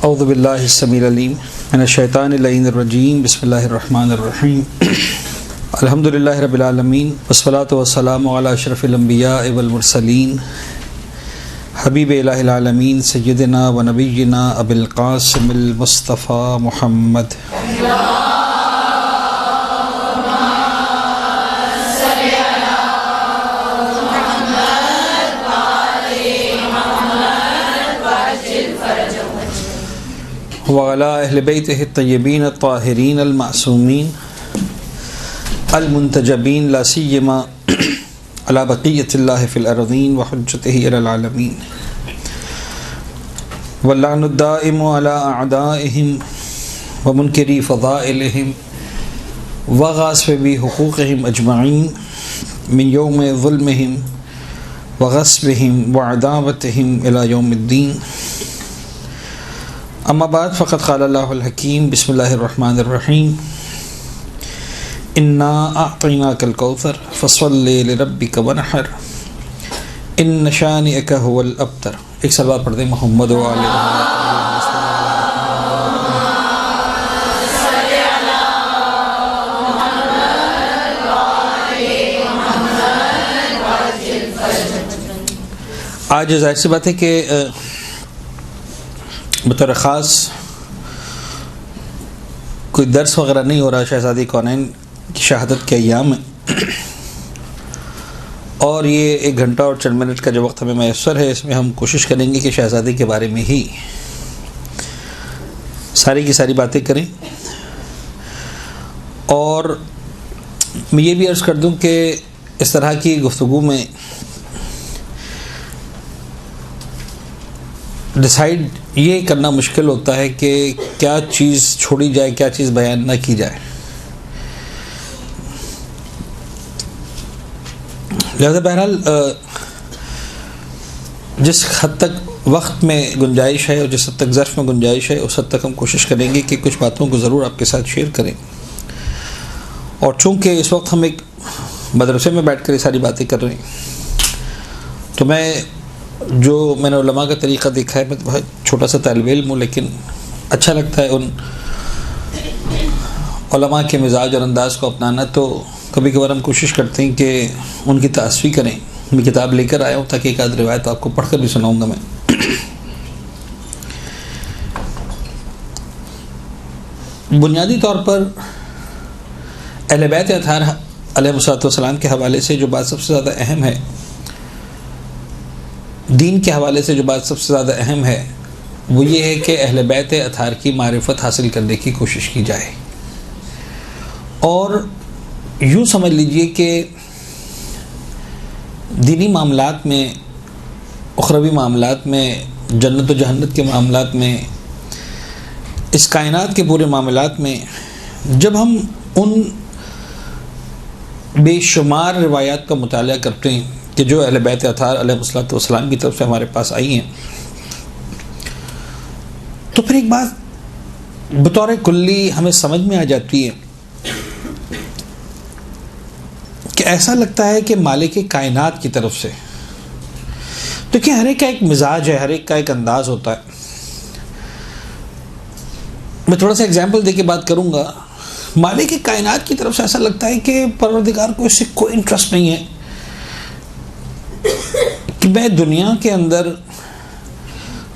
اعوذ باللہ السمیع العلیم من الشیطان اللعین الرجیم بسم اللہ الرحمن الرحیم الحمد للہ رب العالمین والصلاة والسلام علی اشرف الانبیاء والمرسلین حبیب الہ العالمین سیدنا و نبینا ابی القاسم المصطفیٰ محمد وعلى اہل بیتہ الطیبین الطاہرین المعصومین المنتجبین لا سیما علی بقیۃ اللہ فی الارضین وحجتہ علی العالمین واللعن الدائم علی اعدائہم ومنکری فضائلہم وغاصب حقوقہم اجمعین من یوم ظلمہم وغصبہم وعداوتہم الی یوم الدین اما بعد فقد قال اللہ الحکیم بسم اللہ الرحمن الرحیم انا اعطیناک الکوثر فصل لربک ونحر ان شانئک هو الابتر۔ ایک سلوات پڑھ دیں محمد و آل آج ظاہر سی بات ہے کہ بطور خاص کوئی درس وغیرہ نہیں ہو رہا، شہزادی کونین کی شہادت کے ایام میں، اور یہ 1 گھنٹہ اور چند منٹ کا جو وقت ہمیں میسر ہے اس میں ہم کوشش کریں گے کہ شہزادی کے بارے میں ہی ساری کی ساری باتیں کریں۔ اور میں یہ بھی عرض کر دوں کہ اس طرح کی گفتگو میں ڈیسائیڈ یہ کرنا مشکل ہوتا ہے کہ کیا چیز چھوڑی جائے، کیا چیز بیان نہ کی جائے۔ لہذا بہرحال جس حد تک وقت میں گنجائش ہے اور جس حد تک ظرف میں گنجائش ہے اس حد تک ہم کوشش کریں گے کہ کچھ باتوں کو ضرور آپ کے ساتھ شیئر کریں۔ اور چونکہ اس وقت ہم ایک مدرسے میں بیٹھ کر یہ ساری باتیں کر رہے ہیں، تو میں نے علماء کا طریقہ دیکھا ہے، میں بہت چھوٹا سا طالب علم ہوں، لیکن اچھا لگتا ہے ان علماء کے مزاج اور انداز کو اپنانا، تو کبھی کبھار ہم کوشش کرتے ہیں کہ ان کی تعصفی کریں۔ میں کتاب لے کر آیا ہوں تاکہ ایک آدھ روایت آپ کو پڑھ کر بھی سناؤں گا میں۔ بنیادی طور پر اہل بیت اطہار علیہ السلام کے حوالے سے جو بات سب سے زیادہ اہم ہے، دین کے حوالے سے جو بات سب سے زیادہ اہم ہے، وہ یہ ہے کہ اہل بیت اطہار کی معرفت حاصل کرنے کی کوشش کی جائے۔ اور یوں سمجھ لیجئے کہ دینی معاملات میں، اخروی معاملات میں، جنت و جہنت کے معاملات میں، اس کائنات کے پورے معاملات میں جب ہم ان بے شمار روایات کا مطالعہ کرتے ہیں کہ جو اہل بیت اطہار علیہ السلام کی طرف سے ہمارے پاس آئی ہیں، تو پھر ایک بات بطور کلی ہمیں سمجھ میں آ جاتی ہے کہ ایسا لگتا ہے کہ مالک کائنات کی طرف سے، دیکھیں ہر ایک کا ایک مزاج ہے، ہر ایک کا ایک انداز ہوتا ہے۔ میں تھوڑا سا ایگزامپل دے کے بات کروں گا۔ مالک کائنات کی طرف سے ایسا لگتا ہے کہ پروردگار کو اس سے کوئی انٹرسٹ نہیں ہے کہ میں دنیا کے اندر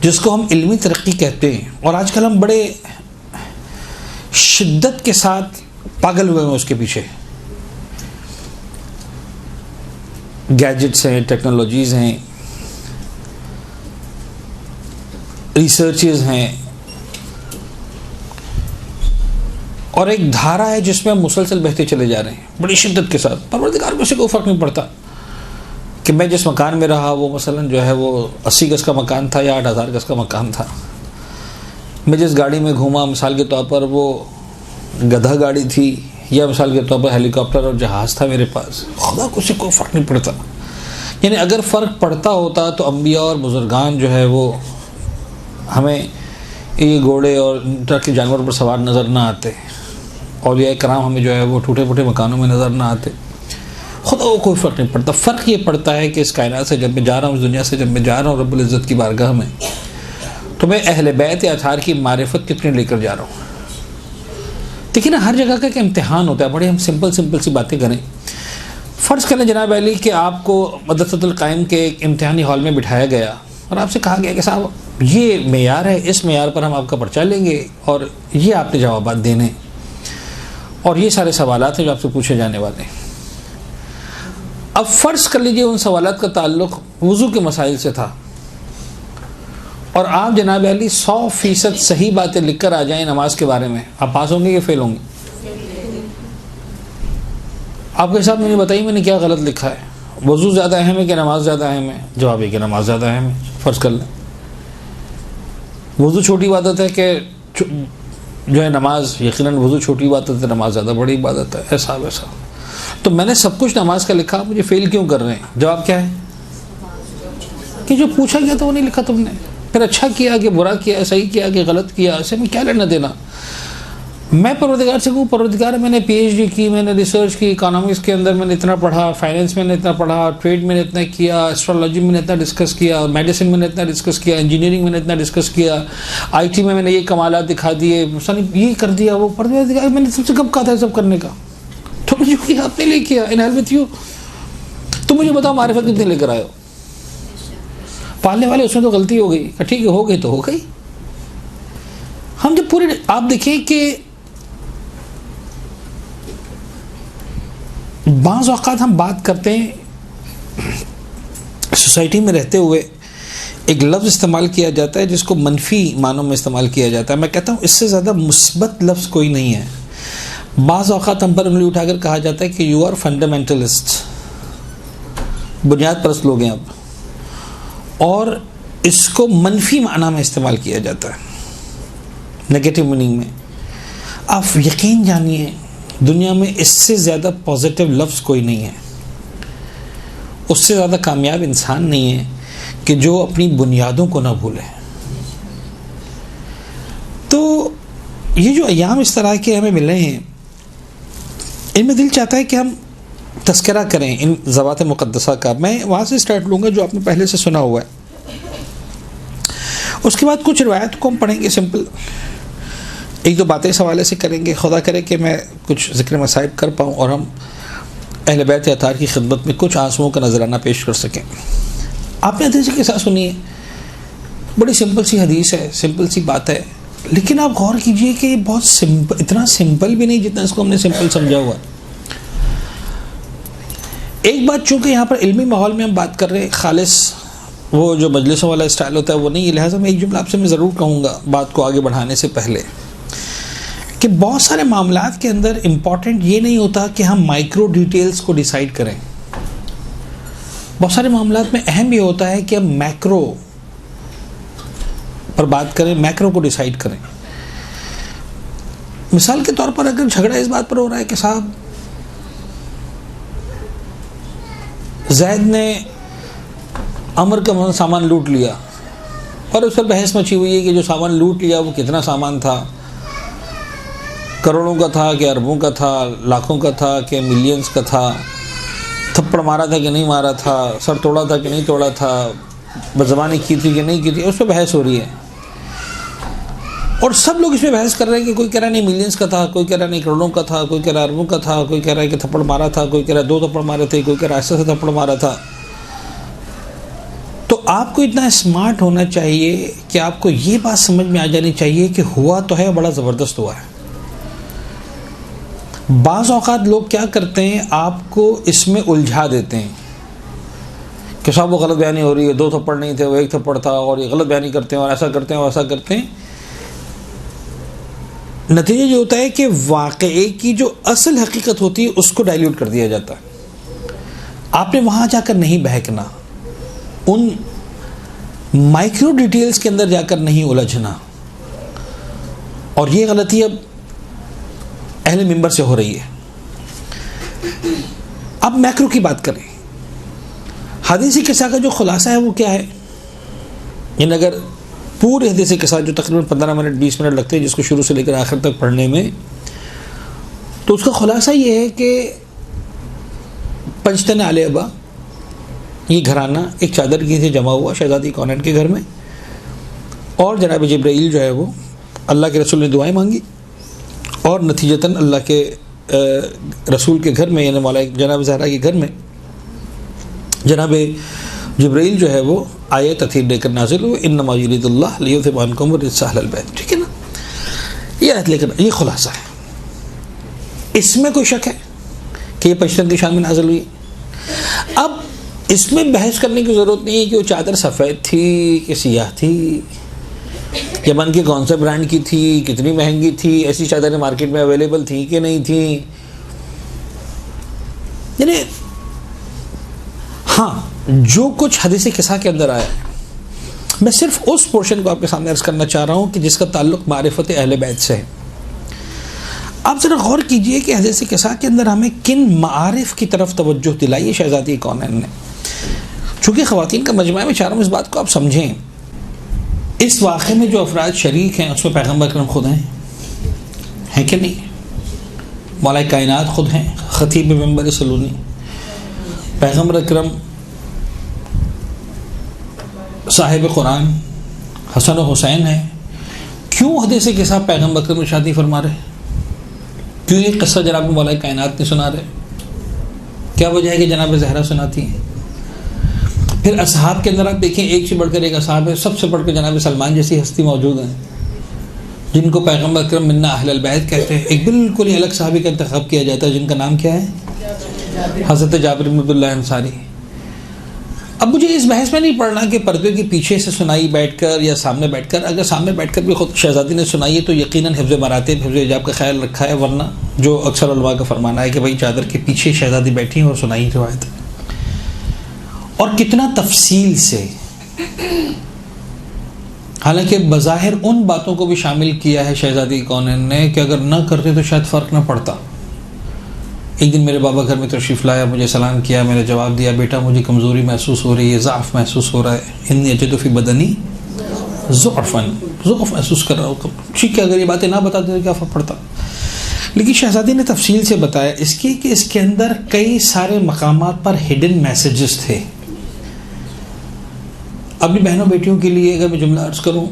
جس کو ہم علمی ترقی کہتے ہیں، اور آج کل ہم بڑے شدت کے ساتھ پاگل ہوئے ہیں اس کے پیچھے، گیجٹس ہیں، ٹیکنالوجیز ہیں، ریسرچز ہیں، اور ایک دھارا ہے جس میں ہم مسلسل بہتے چلے جا رہے ہیں بڑی شدت کے ساتھ۔ پروردگار کو سے کوئی فرق نہیں پڑتا کہ میں جس مکان میں رہا وہ مثلاً جو ہے وہ 80 گز کا مکان تھا یا 8000 گز کا مکان تھا، میں جس گاڑی میں گھوما مثال کے طور پر وہ گدھا گاڑی تھی یا مثال کے طور پر ہیلی کاپٹر اور جہاز تھا میرے پاس، خدا کو سے کوئی فرق نہیں پڑتا۔ یعنی اگر فرق پڑتا ہوتا تو انبیاء اور بزرگان جو ہے وہ ہمیں یہ گھوڑے اور طرح کے جانوروں پر سوار نظر نہ آتے، اولیاء کرام ہمیں جو ہے وہ ٹوٹے پھوٹے مکانوں میں نظر نہ آتے۔ خدا کو کوئی فرق نہیں پڑتا۔ فرق یہ پڑتا ہے کہ اس کائنات سے جب میں جا رہا ہوں، اس دنیا سے جب میں جا رہا ہوں رب العزت کی بارگاہ میں، تو تو میں اہل بیت اطہار کی معرفت کتنی لے کر جا رہا ہوں. دیکھیں نا ہر جگہ کا ایک امتحان ہوتا ہے. بڑے ہم سمپل سی باتیں کریں. فرض کریں جناب علی کہ آپ کو مدرسۃ القائم کے ایک امتحانی ہال میں بٹھایا گیا اور آپ سے کہا گیا کہ صاحب یہ معیار ہے, اس معیار پر ہم آپ کا پرچہ لیں گے اور یہ آپ نے جوابات دینے اور یہ سارے سوالات ہیں جو آپ سے پوچھے جانے والے ہیں. اب فرض کر لیجئے ان سوالات کا تعلق وضو کے مسائل سے تھا اور آپ جناب علی 100% صحیح باتیں لکھ کر آ جائیں نماز کے بارے میں, آپ پاس ہوں گے یا فیل ہوں گے؟ آپ کے ساتھ مجھے بتائیے میں نے کیا غلط لکھا ہے. وضو زیادہ اہم ہے کہ نماز زیادہ اہم ہے؟ جواب ہے کہ نماز زیادہ اہم ہے. فرض کر لیں وضو چھوٹی عبادت ہے کہ جو ہے نماز, یقیناً وضو چھوٹی عبادت ہے, نماز زیادہ بڑی عبادت ہے. ایسا ویسا تو میں نے سب کچھ نماز کا لکھا, مجھے فیل کیوں کر رہے ہیں؟ جواب کیا ہے کہ جو پوچھا گیا تھا وہ نہیں لکھا تم نے. پھر اچھا کیا کہ برا کیا, صحیح کیا کہ غلط کیا, اسے میں کیا لینا دینا. میں پروردگار سے کہوں پروردگار میں نے پی ایچ ڈی کی, میں نے ریسرچ کی, اکانومکس کے اندر میں نے اتنا پڑھا, فائنینس میں نے اتنا پڑھا, ٹریڈ میں نے اتنا کیا, اسٹرالوجی میں نے اتنا ڈسکس کیا, میڈیسن میں نے اتنا ڈسکس کیا, انجینئرنگ میں نے اتنا ڈسکس کیا, آئی ٹی میں نے یہ کمالات دکھا دیے, یہ کر دیا وہ. پروردگار میں نے تم سے کب کہا تھا سب کرنے کا؟ تو مجھے کیا آپ نے لے کیا ان ہیلپ وتھ یو. تم مجھے بتاؤ معرفت کتنے لے کر آئے ہو؟ پالنے والے اس میں تو غلطی ہو گئی, ٹھیک ہے ہو گئی تو ہو گئی. ہم جب پورے آپ دیکھیں کہ بعض اوقات ہم بات کرتے ہیں سوسائٹی میں رہتے ہوئے ایک لفظ استعمال کیا جاتا ہے جس کو منفی معنوں میں استعمال کیا جاتا ہے. میں کہتا ہوں اس سے زیادہ مثبت لفظ کوئی نہیں ہے. بعض اوقات ہم پر انگلی اٹھا کر کہا جاتا ہے کہ یو آر فنڈامنٹلسٹ, بنیاد پرست لوگ ہیں آپ, اور اس کو منفی معنی میں استعمال کیا جاتا ہے, نیگیٹو میننگ میں. آپ یقین جانیے دنیا میں اس سے زیادہ پازیٹیو لفظ کوئی نہیں ہے, اس سے زیادہ کامیاب انسان نہیں ہے کہ جو اپنی بنیادوں کو نہ بھولے. تو یہ جو ایام اس طرح کے ہمیں مل رہے ہیں ان میں دل چاہتا ہے کہ ہم تذکرہ کریں ان ذوات مقدسہ کا. میں وہاں سے سٹارٹ لوں گا جو آپ نے پہلے سے سنا ہوا ہے. اس کے بعد کچھ روایت کو ہم پڑھیں گے سمپل, ایک دو باتیں اس حوالے سے کریں گے. خدا کرے کہ میں کچھ ذکر مصائب کر پاؤں اور ہم اہل بیت اطہار کی خدمت میں کچھ آنسوؤں کا نذرانہ پیش کر سکیں. آپ نے حدیث کے ساتھ سنی ہے, بڑی سمپل سی حدیث ہے, سمپل سی بات ہے, لیکن آپ غور کیجئے کہ یہ بہت سمپل, اتنا سمپل بھی نہیں جتنا اس کو ہم نے سمپل سمجھا ہوا. ایک بات, چونکہ یہاں پر علمی ماحول میں ہم بات کر رہے ہیں, خالص وہ جو مجلسوں والا اسٹائل ہوتا ہے وہ نہیں, لہٰذا میں ایک جملہ آپ سے میں ضرور کہوں گا بات کو آگے بڑھانے سے پہلے کہ بہت سارے معاملات کے اندر امپورٹنٹ یہ نہیں ہوتا کہ ہم مائکرو ڈیٹیلز کو ڈیسائیڈ کریں. بہت سارے معاملات میں اہم یہ ہوتا ہے کہ ہم میکرو پر بات کریں, میکرو کو ڈیسائیڈ کریں. مثال کے طور پر اگر جھگڑا اس بات پر ہو رہا ہے کہ صاحب زید نے عمر کا سامان لوٹ لیا, اور اس پر بحث مچی ہوئی ہے کہ جو سامان لوٹ لیا وہ کتنا سامان تھا, کروڑوں کا تھا کہ اربوں کا تھا, لاکھوں کا تھا کہ ملینز کا تھا, تھپڑ مارا تھا کہ نہیں مارا تھا, سر توڑا تھا کہ نہیں توڑا تھا, بدزبانی کی تھی کہ نہیں کی تھی, اس پہ بحث ہو رہی ہے. اور سب لوگ اس میں بحث کر رہے ہیں کہ کوئی کہہ رہا ہے نہیں ملینز کا تھا, کوئی کہہ رہا ہے نہیں کروڑوں کا تھا, کوئی کہہ رہا ہے اربوں کا تھا, کوئی کہہ رہا ہے کہ تھپڑ مارا تھا, کوئی کہہ رہا ہے 2 تھپڑ مارے تھے, کوئی کہہ رہا ہے ایسا سے تھپڑ مارا تھا. تو آپ کو اتنا اسمارٹ ہونا چاہیے کہ آپ کو یہ بات سمجھ میں آ جانی چاہیے کہ ہوا تو ہے, بڑا زبردست ہوا ہے. بعض اوقات لوگ کیا کرتے ہیں, آپ کو اس میں الجھا دیتے ہیں کہ صاحب وہ غلط بیانی ہو رہی ہے, 2 تھپڑ نہیں تھے وہ 1 تھپڑ تھا, اور یہ غلط بیانی کرتے ہیں اور ایسا کرتے ہیں اور ایسا کرتے ہیں. نتیجہ یہ ہوتا ہے کہ واقعے کی جو اصل حقیقت ہوتی ہے اس کو ڈائلیوٹ کر دیا جاتا ہے. آپ نے وہاں جا کر نہیں بہکنا, ان مائکرو ڈیٹیلز کے اندر جا کر نہیں الجھنا. اور یہ غلطی اب اہل منبر سے ہو رہی ہے. اب میکرو کی بات کریں. حدیثی قصہ کا جو خلاصہ ہے وہ کیا ہے؟ یعنی اگر پورے حدیثی قصہ جو تقریباً 15 منٹ 20 منٹ لگتے ہیں جس کو شروع سے لے کر آخر تک پڑھنے میں, تو اس کا خلاصہ یہ ہے کہ پنجتن آل ابا, یہ گھرانہ ایک چادر کی سے جمع ہوا شہزادی کونین کے گھر میں, اور جناب جبرائیل جو ہے وہ اللہ کے رسول نے دعائیں مانگی، اور نتیجتاً اللہ کے رسول کے گھر میں، یعنی مولا جناب زہرا کے گھر میں جناب جبرائیل جو ہے وہ آیت تطہیر لے کر نازل ہوئے، انما یرید اللہ لیذھب عنکم الرجس اہل البیت. ٹھیک ہے نا، یہ آیت لے کر، یہ خلاصہ ہے. اس میں کوئی شک ہے کہ یہ پشتن کی شان میں نازل ہوئی؟ اب اس میں بحث کرنے کی ضرورت نہیں ہے کہ وہ چادر سفید تھی کہ سیاہ تھی، یمن کے کون سے برانڈ کی تھی، کتنی مہنگی تھی، ایسی چادریں مارکیٹ میں اویلیبل تھیں کہ نہیں تھیں. یعنی ہاں، جو کچھ حدیث قصہ کے اندر آیا ہے، میں صرف اس پورشن کو آپ کے سامنے عرض کرنا چاہ رہا ہوں کہ جس کا تعلق معرفت اہل بیت سے ہے. آپ ذرا غور کیجئے کہ حدیث قصہ کے اندر ہمیں کن معارف کی طرف توجہ دلائی ہے شہزادی کونین نے. چونکہ خواتین کا مجمع ہے، میں چاہ رہا ہوں اس بات کو آپ سمجھیں. اس واقعے میں جو افراد شریک ہیں اس میں پیغمبر اکرم خود ہیں کہ نہیں؟ مولا کائنات خود ہیں، خطیب منبر سلونی، پیغمبر اکرم، صاحب قرآن حسن و حسین ہیں. کیوں حدیث کے ساتھ پیغمبر اکرم کی شادی فرما رہے؟ کیوں یہ قصہ جناب مولا کائنات نہیں سنا رہے؟ کیا وجہ ہے کہ جناب زہرا سناتی ہیں؟ پھر اصحاب کے اندر آپ دیکھیں، ایک سے بڑھ کر ایک اصحاب ہے، سب سے بڑھ کر جناب سلمان جیسی ہستی موجود ہیں جن کو پیغمبر اکرم منا اہل البیت کہتے ہیں. ایک بالکل ہی الگ صحابی کا انتخاب کیا جاتا ہے جن کا نام کیا ہے؟ حضرت جابر بن عبداللہ انصاری. اب مجھے اس بحث میں نہیں پڑھنا کہ پردے کے پیچھے سے سنائی بیٹھ کر یا سامنے بیٹھ کر. اگر سامنے بیٹھ کر بھی خود شہزادی نے سنائی ہے تو یقیناً حفظ مراتب، حفظ حجاب کا خیال رکھا ہے، ورنہ جو اکثر علماء کا فرمانا ہے کہ بھائی چادر کے پیچھے شہزادی بیٹھی ہیں اور سنائی روایت. اور کتنا تفصیل سے، حالانکہ بظاہر ان باتوں کو بھی شامل کیا ہے شہزادی کونین نے کہ اگر نہ کرتے تو شاید فرق نہ پڑتا. ایک دن میرے بابا گھر میں تشریف لایا، مجھے سلام کیا، میں نے جواب دیا، بیٹا مجھے کمزوری محسوس ہو رہی ہے، ضعف محسوس ہو رہا ہے، انی اجد فی بدنی ضعفا، ضعف محسوس کر رہا ہوں. ٹھیک ہے، اگر یہ باتیں نہ بتاتے تو کیا فرق پڑتا. لیکن شہزادی نے تفصیل سے بتایا اس کی کہ اس کے اندر کئی سارے مقامات پر ہڈن میسیجز تھے. ابھی بہنوں بیٹیوں کے لیے اگر میں جملہ عرض کروں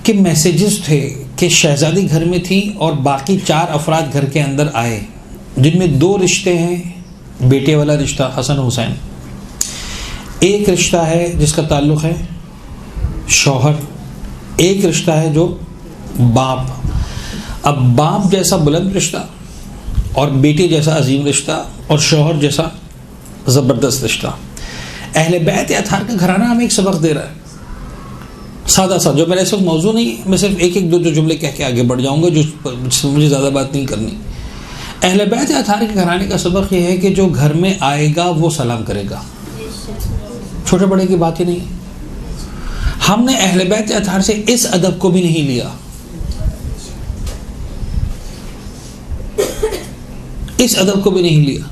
کہ میسیجز تھے کہ شہزادی گھر میں تھی اور باقی 4 افراد گھر کے اندر آئے، جن میں 2 رشتے ہیں، بیٹے والا رشتہ حسن حسین، ایک رشتہ ہے جس کا تعلق ہے شوہر، ایک رشتہ ہے جو باپ. اب باپ جیسا بلند رشتہ اور بیٹے جیسا عظیم رشتہ اور شوہر جیسا زبردست رشتہ. اہل بیت اطہار کا گھرانہ ہمیں ایک سبق دے رہا ہے سادہ سا، جو میرا اس وقت موضوع نہیں، میں صرف ایک دو جملے کہہ کے آگے بڑھ جاؤں گا، جو مجھے زیادہ بات نہیں کرنی. اہل بیت اطہار کے گھرانے کا سبق یہ ہے کہ جو گھر میں آئے گا وہ سلام کرے گا. چھوٹے بڑے کی بات ہی نہیں. ہم نے اہل بیت اطہار سے اس ادب کو بھی نہیں لیا، اس ادب کو بھی نہیں لیا.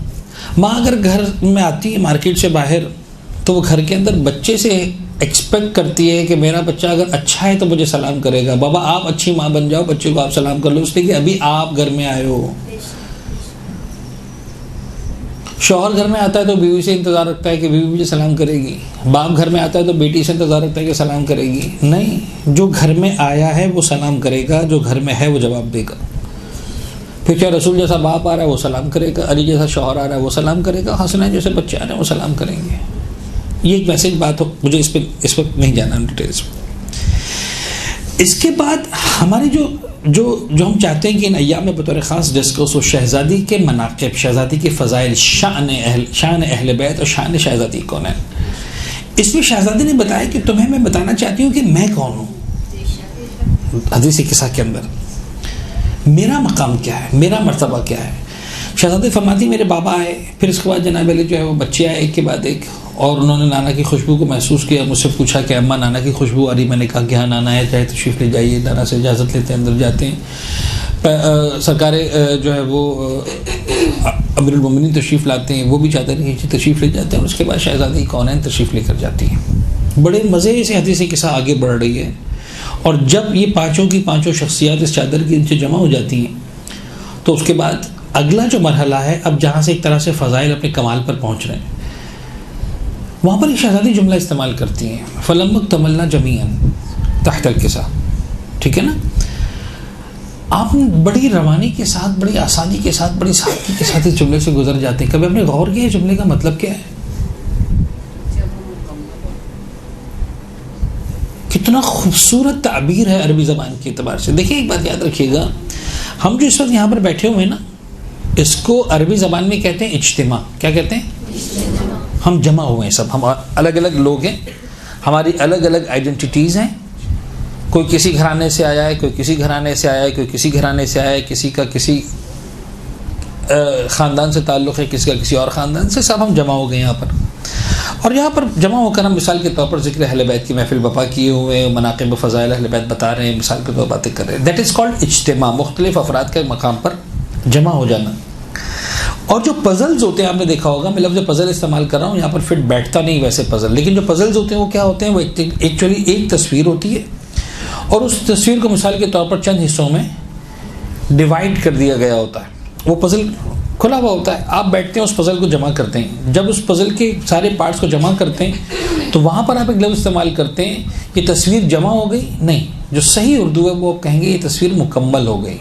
ماں اگر گھر میں آتی ہے مارکیٹ سے باہر تو وہ گھر کے اندر بچے سے ایکسپیکٹ کرتی ہے کہ میرا بچہ اگر اچھا ہے تو مجھے سلام کرے گا. بابا آپ اچھی ماں بن جاؤ، بچے کو آپ سلام کر لو، اس لیے کہ ابھی آپ گھر میں آئے ہو. شوہر گھر میں آتا ہے تو بیوی سے انتظار رکھتا ہے کہ بیوی مجھے سلام کرے گی. باپ گھر میں آتا ہے تو بیٹی سے انتظار رکھتا ہے کہ سلام کرے گی. نہیں، جو گھر میں آیا ہے وہ سلام کرے گا، جو گھر میں ہے وہ جواب دے گا. پھر چاہے رسول جیسا باپ آ رہا ہے وہ سلام کرے گا، علی جیسا شوہر آ رہا ہے وہ سلام کرے گا، حسنین جیسے بچے آ رہے ہیں وہ سلام کریں گے. یہ ایک میسج بات ہو، مجھے اس پہ اس وقت نہیں جانا ڈیٹیلس میں. اس کے بعد ہماری جو ہم چاہتے ہیں کہ ان ایام میں بطور خاص ڈسکس ہو شہزادی کے مناقب، شہزادی کے فضائل، شان اہل بیت اور شان شہزادی کون ہے. اس میں شہزادی نے بتایا کہ تمہیں میں بتانا چاہتی ہوں کہ میں کون ہوں. حدیث قصہ کے اندر میرا مقام کیا ہے، میرا مرتبہ کیا ہے. شہزادی فرماتی میرے بابا آئے، پھر اس کے بعد جناب علی جو ہے وہ بچے آئے ایک کے بعد ایک، اور انہوں نے نانا کی خوشبو کو محسوس کیا. مجھ سے پوچھا کہ اماں نانا کی خوشبو آ رہی. میں نے کہا کہ ہاں نانا ہے، چاہے تشریف لے جائیے. نانا سے اجازت لیتے ہیں، اندر جاتے ہیں. سرکار جو ہے وہ امیر المومنین تشریف لاتے ہیں، وہ بھی چاہتے ہیں کہ تشریف لے جاتے ہیں. اور اس کے بعد شہزادی کونین تشریف لے کر جاتی ہیں. بڑے مزے سے حدیث قصہ آگے بڑھ رہی ہے. اور جب یہ پانچوں کی پانچوں شخصیات اس چادر کے نیچے جمع ہو جاتی ہیں تو اس کے بعد اگلا جو مرحلہ ہے، اب جہاں سے ایک طرح سے فضائل اپنے کمال پر پہنچ رہے ہیں. وہاں پر ایک شہزادی جملہ استعمال کرتی ہیں فَلَمَّا اكْتَمَلْنَا جَمِيعًا تحت الكساء. ٹھیک ہے نا؟ آپ بڑی روانی کے ساتھ، بڑی آسانی کے ساتھ، بڑی سادگی کے ساتھ اس جملے سے گزر جاتے ہیں. کبھی آپ نے غور کیا جملے کا مطلب کیا ہے؟ کتنا خوبصورت تعبیر ہے عربی زبان کے اعتبار سے. دیکھیں ایک بات یاد رکھیے گا، ہم جو اس وقت یہاں پر بیٹھے ہوئے ہیں نا، اس کو عربی زبان میں کہتے ہیں اجتماع. کیا کہتے ہیں؟ ہم جمع ہوئے ہیں، سب ہم الگ الگ لوگ ہیں، ہماری الگ الگ آئیڈینٹیٹیز ہیں. کوئی کسی گھرانے سے آیا ہے، کوئی کسی گھرانے سے آیا ہے، کوئی کسی گھرانے سے آیا ہے، کسی کا کسی خاندان سے تعلق ہے، کسی کا کسی اور خاندان سے. سب ہم جمع ہو گئے یہاں پر، اور یہاں پر جمع ہو کر ہم مثال کے طور پر ذکر اہل بیت کی محفل بپا کیے ہوئے ہیں، مناقب و فضائل اہل بیت بتا رہے ہیں، مثال کے طور پر باتیں کر رہے ہیں. دیٹ از کالڈ اجتماع، مختلف افراد کے مقام پر جمع ہو جانا. اور جو پزلز ہوتے ہیں، آپ نے دیکھا ہوگا میں لفظ پزل استعمال کر رہا ہوں، یہاں پر فٹ بیٹھتا نہیں ویسے پزل، لیکن جو پزلز ہوتے ہیں وہ کیا ہوتے ہیں؟ وہ ایکچولی ایک تصویر ہوتی ہے، اور اس تصویر کو مثال کے طور پر چند حصوں میں ڈیوائڈ کر دیا گیا ہوتا ہے. وہ پزل کھلا ہوا ہوتا ہے، آپ بیٹھتے ہیں اس پزل کو جمع کرتے ہیں. جب اس پزل کے سارے پارٹس کو جمع کرتے ہیں تو وہاں پر آپ ایک لفظ استعمال کرتے ہیں، یہ تصویر جمع ہو گئی. نہیں، جو صحیح اردو ہے وہ آپ کہیں گے یہ تصویر مکمل ہو گئی.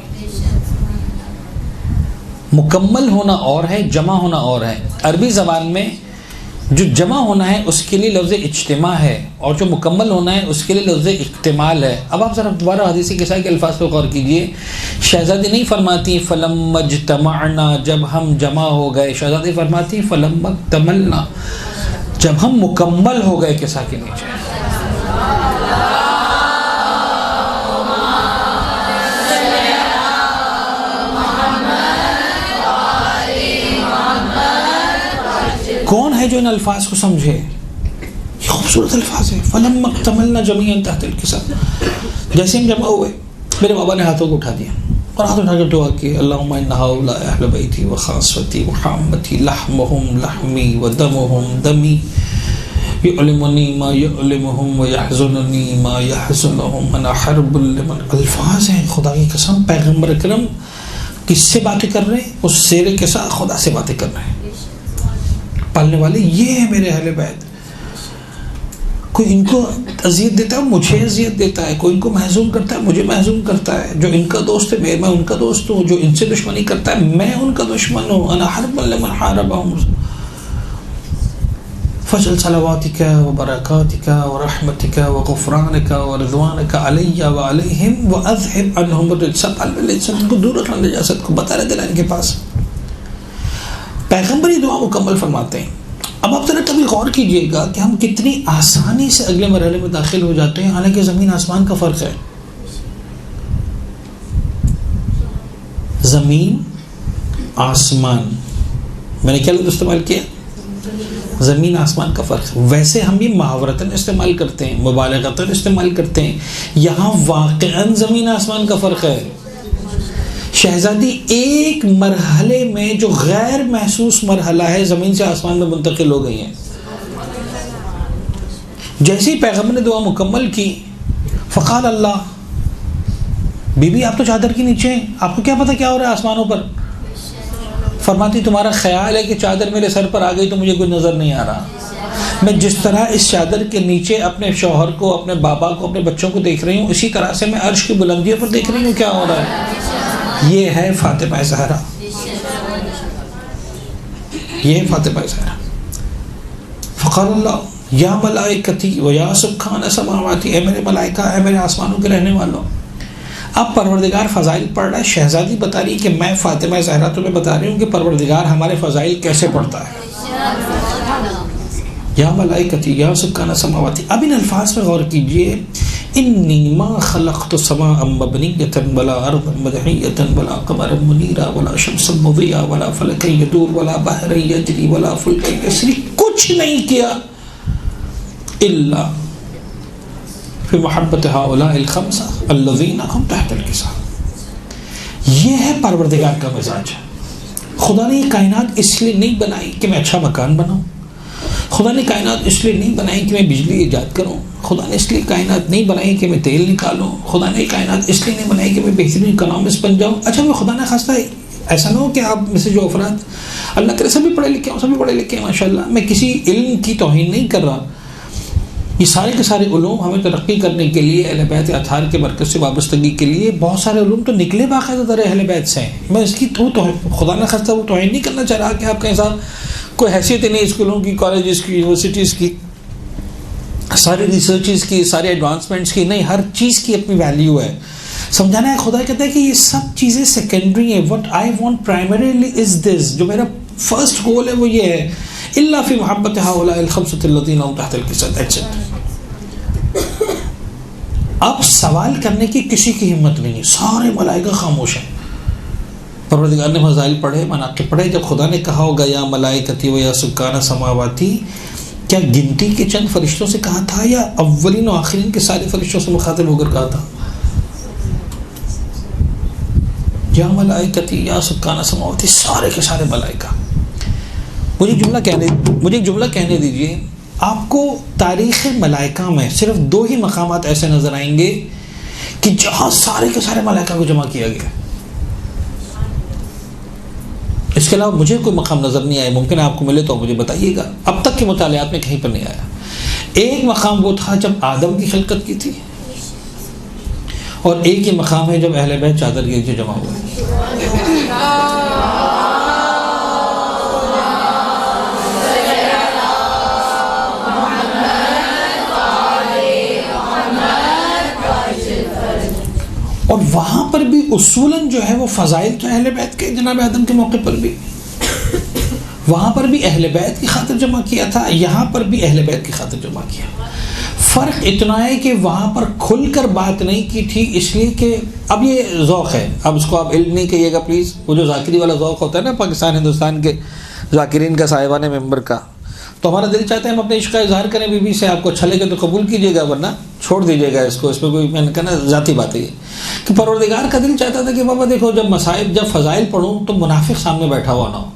مکمل ہونا اور ہے، جمع ہونا اور ہے. عربی زبان میں جو جمع ہونا ہے اس کے لیے لفظ اجتماع ہے، اور جو مکمل ہونا ہے اس کے لیے لفظ اکتمال ہے. اب آپ ذرا دوبارہ حدیث قصہ کے الفاظ پہ غور کیجئے. شہزادی نہیں فرماتی فَلَمَّا اجْتَمَعْنَا، جب ہم جمع ہو گئے. شہزادی فرماتی فَلَمَّا اكْتَمَلْنَا، جب ہم مکمل ہو گئے قصہ کے نیچے. کون ہے جو ان الفاظ کو سمجھے؟ یہ خوبصورت الفاظ ہے. فَلَمَّا اكْتَمَلْنَا جَمِيعًا تحت الكساء. جیسے ہم جمع ہوئے، میرے بابا نے ہاتھوں کو اٹھا دیا اور ہاتھ اٹھا کر دعا کی، اللہم ان ہؤلاء اہل بیتی وخاصتی وحامتی لحمہم لحمی ودمہم دمی یعلمنی ما یعلمہم ویحزننی ما یحزنہم انا حرب لمن. الفاظ ہیں خدا کی قسم. پیغمبر اکرم کس سے باتیں کر رہے ہیں؟ اس زیر قصہ خدا سے باتیں کر رہے ہیں. پالنے والے یہ ہے میرے اہل بیت. کوئی ان کو اذیت دیتا ہے مجھے اذیت دیتا ہے، کوئی ان کو محزون کرتا ہے مجھے محزون کرتا ہے. جو ان کا دوست ہے میں ان کا دوست ہوں، جو ان سے دشمنی کرتا ہے میں ان کا دشمن ہوں. انا حرب لمن حاربهم فجل صلواتک وبرکاتک ورحمتک وغفرانک ورضوانک علی وعلیہم واذهب عنہم الرجس. ان کو دور رکھنا نجاست کو، بتا رہے دل ان کے پاس. پیغمبر یہ دعا مکمل فرماتے ہیں. اب آپ ذرا کبھی غور کیجئے گا کہ ہم کتنی آسانی سے اگلے مرحلے میں داخل ہو جاتے ہیں، حالانکہ زمین آسمان کا فرق ہے. زمین آسمان، میں نے کیا لفظ استعمال کیا؟ زمین آسمان کا فرق. ویسے ہم یہ محاورتاً استعمال کرتے ہیں، مبالغتاً استعمال کرتے ہیں، یہاں واقعاً زمین آسمان کا فرق ہے. شہزادی ایک مرحلے میں جو غیر محسوس مرحلہ ہے زمین سے آسمان میں منتقل ہو گئی ہیں. جیسے ہی پیغمبر نے دعا مکمل کی، فقال اللہ، بی بی آپ تو چادر کے نیچے ہیں، آپ کو کیا پتا کیا ہو رہا ہے آسمانوں پر؟ فرماتی تمہارا خیال ہے کہ چادر میرے سر پر آ گئی تو مجھے کوئی نظر نہیں آ رہا. میں جس طرح اس چادر کے نیچے اپنے شوہر کو، اپنے بابا کو، اپنے بچوں کو دیکھ رہی ہوں، اسی طرح سے میں عرش کی بلندیوں پر دیکھ رہی ہوں کیا ہو رہا ہے. یہ ہے فاطمہ زہرا، یہ ہے فاطمہ زہرا. فقال اللہ یا ملائکتی و یا سکان سماواتی، اے میرے ملائکہ، اے میرے آسمانوں کے رہنے والوں. اب پروردگار فضائل پڑھ رہا ہے. شہزادی بتا رہی کہ میں فاطمہ زہرا تمہیں بتا رہی ہوں کہ پروردگار ہمارے فضائل کیسے پڑھتا ہے. یا ملائکتی یا سکان سماواتی. اب ان الفاظ پر غور کیجئے. انی ما خلقت سماء مبنیۃ ولا ارضا مدحیۃ ولا قمرا منیرا ولا شمسا مضیئا ولا فلکا یدور ولا بحرا یجری ولا فلکا یسری. کچھ نہیں کیا الا فی محبت هؤلاء الخمسہ الذین هم تحت الکساء. یہ ہے پروردگار کا مزاج. خدا نے یہ کائنات اس لیے نہیں بنائی کہ میں اچھا مکان بناؤں، خدا نے کائنات اس لیے نہیں بنائی کہ میں بجلی ایجاد کروں، خدا نے اس لیے کائنات نہیں بنائی کہ میں تیل نکالوں، خدا نے کائنات اس لیے نہیں بنائی کہ میں بہترین اکنامسٹ بن جاؤں. اچھا میں خدا نہ خواستہ ایسا نہ ہو کہ آپ میں سے جو افراد اللہ کرے سبھی پڑھے لکھے ہوں، سبھی پڑھے لکھے ہیں ماشاءاللہ. میں کسی علم کی توہین نہیں کر رہا. یہ سارے کے سارے علوم ہمیں ترقی کرنے کے لیے اہل بیت اطہار کے مرکز سے وابستگی کے لیے بہت سارے علوم تو نکلے باقاعدہ در اہل بیت سے ہیں. میں اس کی تو خدا نہ خواستہ وہ توہین نہیں کرنا چاہ رہا کہ آپ کے ساتھ کوئی حیثیت ہی نہیں اسکولوں کی، کالجز کی، یونیورسٹیز کی، ساری ریسرچز کی، سارے ایڈوانسمنٹس کی. نہیں، ہر چیز کی اپنی ویلیو ہے. سمجھانا ہے خدا کہتا ہے کہ یہ سب چیزیں سیکنڈری ہیں. وٹ آئی وانٹ پرائمریلی از دس، جو میرا فرسٹ گول ہے وہ یہ ہے، الا فی محبت هؤلاء الخمسۃ الذین هم تحت القصۃ. اب سوال کرنے کی کسی کی ہمت نہیں ہے، سارے ملائکہ خاموش ہیں. پروردگار نے فضائل پڑھے، مناقب پڑھے. جب خدا نے کہا ہوگا یا ملائکتی و یا سکان سماواتی، کیا گنتی کے چند فرشتوں سے کہا تھا یا اولین و آخرین کے سارے فرشتوں سے مخاطب ہو کر کہا تھا؟ یا ملائکتی یا سکان سماواتی، سارے کے سارے ملائکہ. مجھے ایک جملہ کہنے دیجئے. آپ کو تاریخ ملائکہ میں صرف 2 ہی مقامات ایسے نظر آئیں گے کہ جہاں سارے کے سارے ملائکہ کو جمع کیا گیا. اس کے علاوہ مجھے کوئی مقام نظر نہیں آیا. ممکن ہے آپ کو ملے تو مجھے بتائیے گا. اب تک کے مطالعات میں کہیں پر نہیں آیا. ایک مقام وہ تھا جب آدم کی خلقت کی تھی، اور ایک ہی مقام ہے جب اہل بیت چادر کے نیچے جمع ہوئے. اور وہاں پر بھی اصولاً جو ہے وہ فضائل تو اہل بیت کے، جناب آدم کے موقع پر بھی وہاں پر بھی اہل بیت کی خاطر جمع کیا تھا، یہاں پر بھی اہل بیت کی خاطر جمع کیا. فرق اتنا ہے کہ وہاں پر کھل کر بات نہیں کی تھی، اس لیے کہ اب یہ ذوق ہے. اب اس کو آپ علم نہیں کہیے گا پلیز. وہ جو ذاکری والا ذوق ہوتا ہے نا پاکستان ہندوستان کے ذاکرین کا، صاحبان ممبر کا، تو ہمارا دل چاہتا ہے ہم اپنے عشق کا اظہار کریں بی بی سے. آپ کو اچھا لگے تو قبول کیجیے گا، ورنہ چھوڑ دیجیے گا اس کو. اس میں کوئی، میں نے کہا نا، ذاتی بات ہے یہ کہ پروردگار کا دل چاہتا تھا کہ بابا دیکھو جب مصائب، جب فضائل پڑھوں تو منافق سامنے بیٹھا ہوا نہ ہو.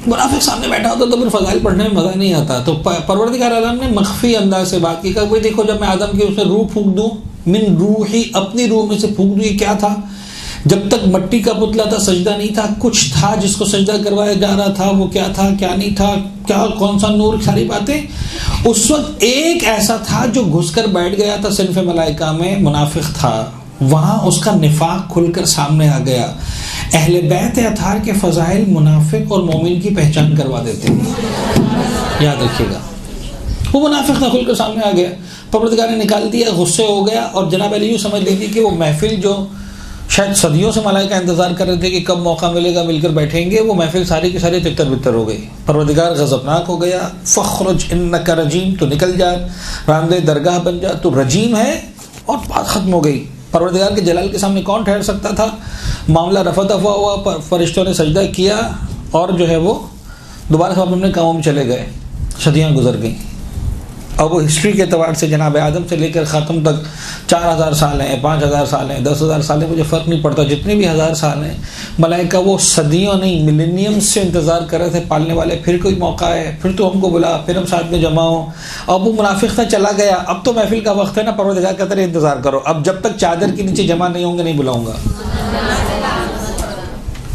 منافق سامنے بیٹھا ہوتا تو پھر فضائل پڑھنے میں مزہ نہیں آتا. تو پروردگار عالم نے مخفی انداز سے بات کی. کہ دیکھو جب میں آدم کی اسے روح پھونک دوں، من روحی، اپنی روح میں سے پھونک دوں. یہ کیا تھا؟ جب تک مٹی کا پتلا تھا سجدہ نہیں تھا. کچھ تھا جس کو سجدہ کروایا جا رہا تھا، وہ کیا تھا، کیا نہیں تھا، کیا، کون سا نور، ساری باتیں. اس وقت ایک ایسا تھا جو گھس کر بیٹھ گیا تھا صنف ملائکہ میں، منافق تھا. وہاں اس کا نفاق کھل کر سامنے آ گیا. اہل بیت اطہار کے فضائل منافق اور مومن کی پہچان کروا دیتے ہیں، یاد رکھیے گا. وہ منافق نہ کھل کر سامنے آ گیا، پروردگار نے نکال دیا، غصے ہو گیا. اور جناب علی یوں سمجھ لیجیے کہ وہ محفل جو شاید صدیوں سے ملائکہ انتظار کر رہے تھے کہ کب موقع ملے گا مل کر بیٹھیں گے، وہ محفل ساری کی ساری تتر بتر ہو گئی. پروردگار غضبناک ہو گیا. فخرج انک رجیم، تو نکل جا، راندے درگاہ بن جا، تو رجیم ہے. اور بات ختم ہو گئی. پروردگار کے جلال کے سامنے کون ٹھہر سکتا تھا؟ معاملہ رفع دفع ہوا، فرشتوں نے سجدہ کیا، اور جو ہے وہ دوبارہ سب اپنے کاموں میں چلے گئے. صدیاں گزر گئیں. اب وہ ہسٹری کے اعتبار سے جناب آدم سے لے کر خاتم تک 4000 سال ہیں، 5000 سال ہیں، 10,000 سال ہیں، مجھے فرق نہیں پڑتا. جتنے بھی 1000 سال ہیں، ملائکہ وہ صدیوں نہیں ملینیم سے انتظار کر رہے تھے. پالنے والے پھر کوئی موقع ہے، پھر تو ہم کو بلا، پھر ہم ساتھ میں جمع ہوں. اب وہ منافق تھا، چلا گیا. اب تو محفل کا وقت ہے نا. پروردگار کہتا ہے انتظار کرو، اب جب تک چادر کے نیچے جمع نہیں ہوں گے نہیں بلاؤں گا.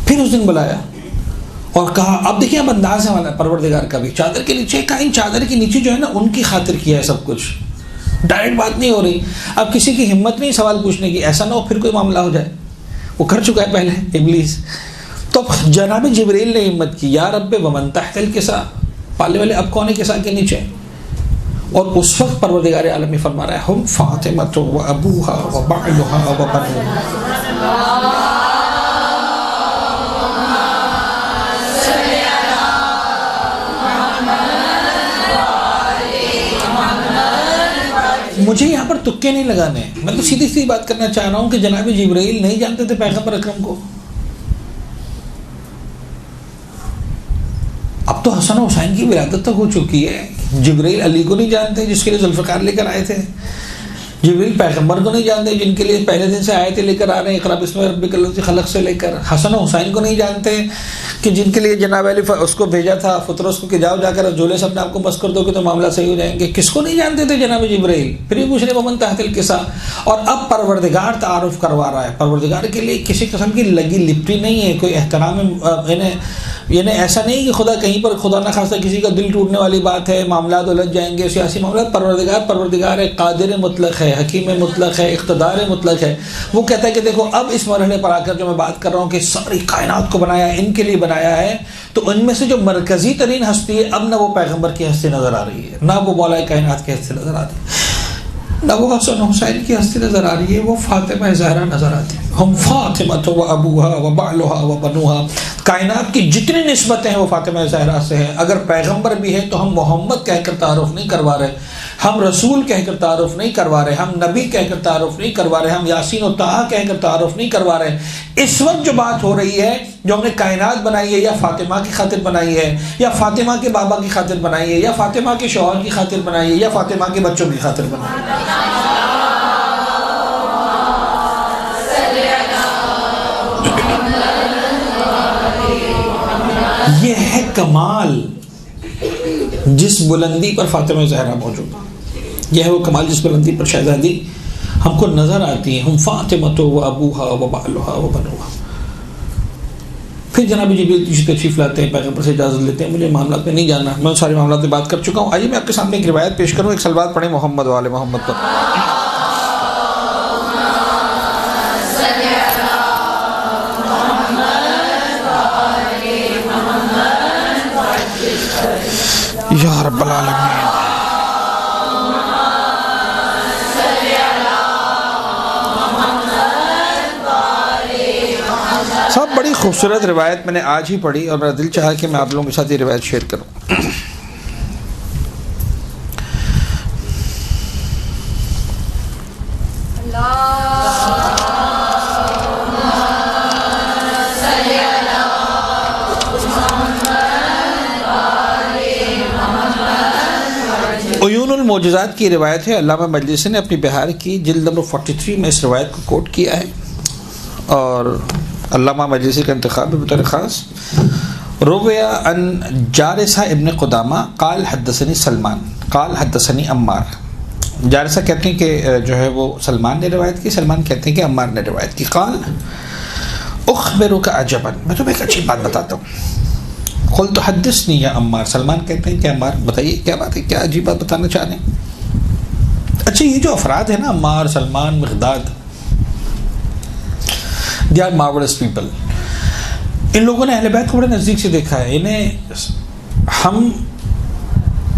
پھر اس دن بلایا اور کہا. اب دیکھیں اب انداز ہے والا پروردگار کا بھی. چادر کے نیچے کا، ان چادر کے نیچے جو ہے نا ان کی خاطر کیا ہے سب کچھ. ڈائریکٹ بات نہیں ہو رہی. اب کسی کی ہمت نہیں سوال پوچھنے کی، ایسا نہ ہو پھر کوئی معاملہ ہو جائے. وہ کر چکا ہے پہلے ابلیس. تو جناب جبریل نے ہمت کی، یا رب ومن تحت الکسا، پالنے والے اب کون ہے کسا کے نیچے؟ اور اس وقت پروردگار عالم فرما رہا ہے ہم فاطمہ و ابوہا و بعلہا و بنوہا. مجھے یہاں پر تکے نہیں لگانے. میں تو سیدھی سی بات کرنا چاہ رہا ہوں کہ جناب جبرائیل نہیں جانتے تھے پیغمبر اکرم کو. اب تو حسن و حسین کی ولادت تک ہو چکی ہے. جبرائیل علی کو نہیں جانتے جس کے لیے ذوالفقار لے کر آئے تھے. جبریل پیغمبر کو نہیں جانتے جن کے لیے پہلے دن سے آیتیں لے کر آ رہے ہیں، اقرا بسم ربک الذی خلق سے لے کر. حسن و حسین کو نہیں جانتے کہ جن کے لیے جناب علی اس کو بھیجا تھا فطرس کو کہ جاؤ جا کر جھولے سے اپنے آپ کو بس کر دو کہ تو معاملہ صحیح ہو جائیں گے. کس کو نہیں جانتے تھے جناب جبریل؟ پھر یہ پوچھ رہے ومن تحت الکسا. اور اب پروردگار تعارف کروا رہا ہے. پروردگار کے لیے کسی قسم کی لگی لپٹی نہیں ہے، کوئی احترام یعنی ایسا نہیں کہ خدا کہیں پر خدا نہ خواستہ کسی کا دل ٹوٹنے والی بات ہے، معاملات الجھ جائیں گے، سیاسی معاملات. پروردگار ہے، قادر مطلق ہے، حکیم مطلق ہے، اقتدار مطلق ہے. وہ کہتا ہے کہ دیکھو اب اس مرحلے پر آ کر جو میں بات کر رہا ہوں کہ ساری کائنات کو بنایا ان کے لیے بنایا ہے، تو ان میں سے جو مرکزی ترین ہستی ہے اب نہ وہ پیغمبر کی ہستی نظر آ رہی ہے، نہ وہ مولا کائنات کی ہستی نظر آتی ہے، نہ وہ حسن حسین کی ہستی نظر آ رہی ہے، وہ فاطمہ زہرا نظر آتی ہے. ہم فاطمہ و ابوہا و بعلہا و بنوہا. کائنات کی جتنی نسبتیں ہیں وہ فاطمہ زہرا سے ہیں. اگر پیغمبر بھی ہے تو ہم محمد کہہ کر تعارف نہیں کروا رہے، ہم رسول کہہ کر تعارف نہیں کروا رہے، ہم نبی کہہ کر تعارف نہیں کروا رہے، ہم یاسین و طٰہٰ کہہ کر تعارف نہیں کروا رہے. اس وقت جو بات ہو رہی ہے، جو ہم نے کائنات بنائی ہے، یا فاطمہ کی خاطر بنائی ہے، یا فاطمہ کے بابا کی خاطر بنائی ہے، یا فاطمہ کے شوہر کی خاطر بنائی ہے، یا فاطمہ کے بچوں کی خاطر بنائی ہے. یہ ہے کمال جس بلندی پر فاطمہ زہرا موجود ہے. یہ ہے وہ کمال جس بلندی پر شہزادی ہم کو نظر آتی ہیں. ہم فاطمہ و ابوہا و بعلہا و بنوہا. پھر جناب جبریل تشریف لاتے ہیں، پیغمبر سے اجازت لیتے ہیں. مجھے معاملات میں نہیں جانا، میں سارے معاملات میں بات کر چکا ہوں. آئیے میں آپ کے سامنے ایک روایت پیش کروں. ایک صلوات پڑھیں محمد و آل محمد پر. یا رب العالمین. صاحب بڑی خوبصورت روایت میں نے آج ہی پڑھی اور میرا دل چاہا کہ میں آپ لوگوں کے ساتھ یہ روایت شیئر کروں. عیون المعجزات کی روایت ہے. علامہ مجلسی نے اپنی بہار کی جلد نمبر 43 میں اس روایت کو کوٹ کیا ہے، اور علامہ مجلسی کا انتخاب ہے بطور خاص. رویہ ان جارثہ ابن قدامہ قال حدثنی سلمان قال حدثنی عمار. جارثہ کہتے ہیں کہ جو ہے وہ سلمان نے روایت کی، سلمان کہتے ہیں کہ عمار نے روایت کی. قال اخبرک عجبا، میں تمہیں ایک اچھی بات بتاتا ہوں. قلت حدثنی یا عمار. سلمان کہتے ہیں کہ عمار بتائیے کیا بات ہے، کیا عجیب بات بتانا چاہ رہے ہیں. اچھا یہ جو افراد ہیں نا، عمار، سلمان، مقداد، they are marvelous people. ان لوگوں نے اہل بیت کو بڑے نزدیک سے دیکھا ہے. انہیں ہم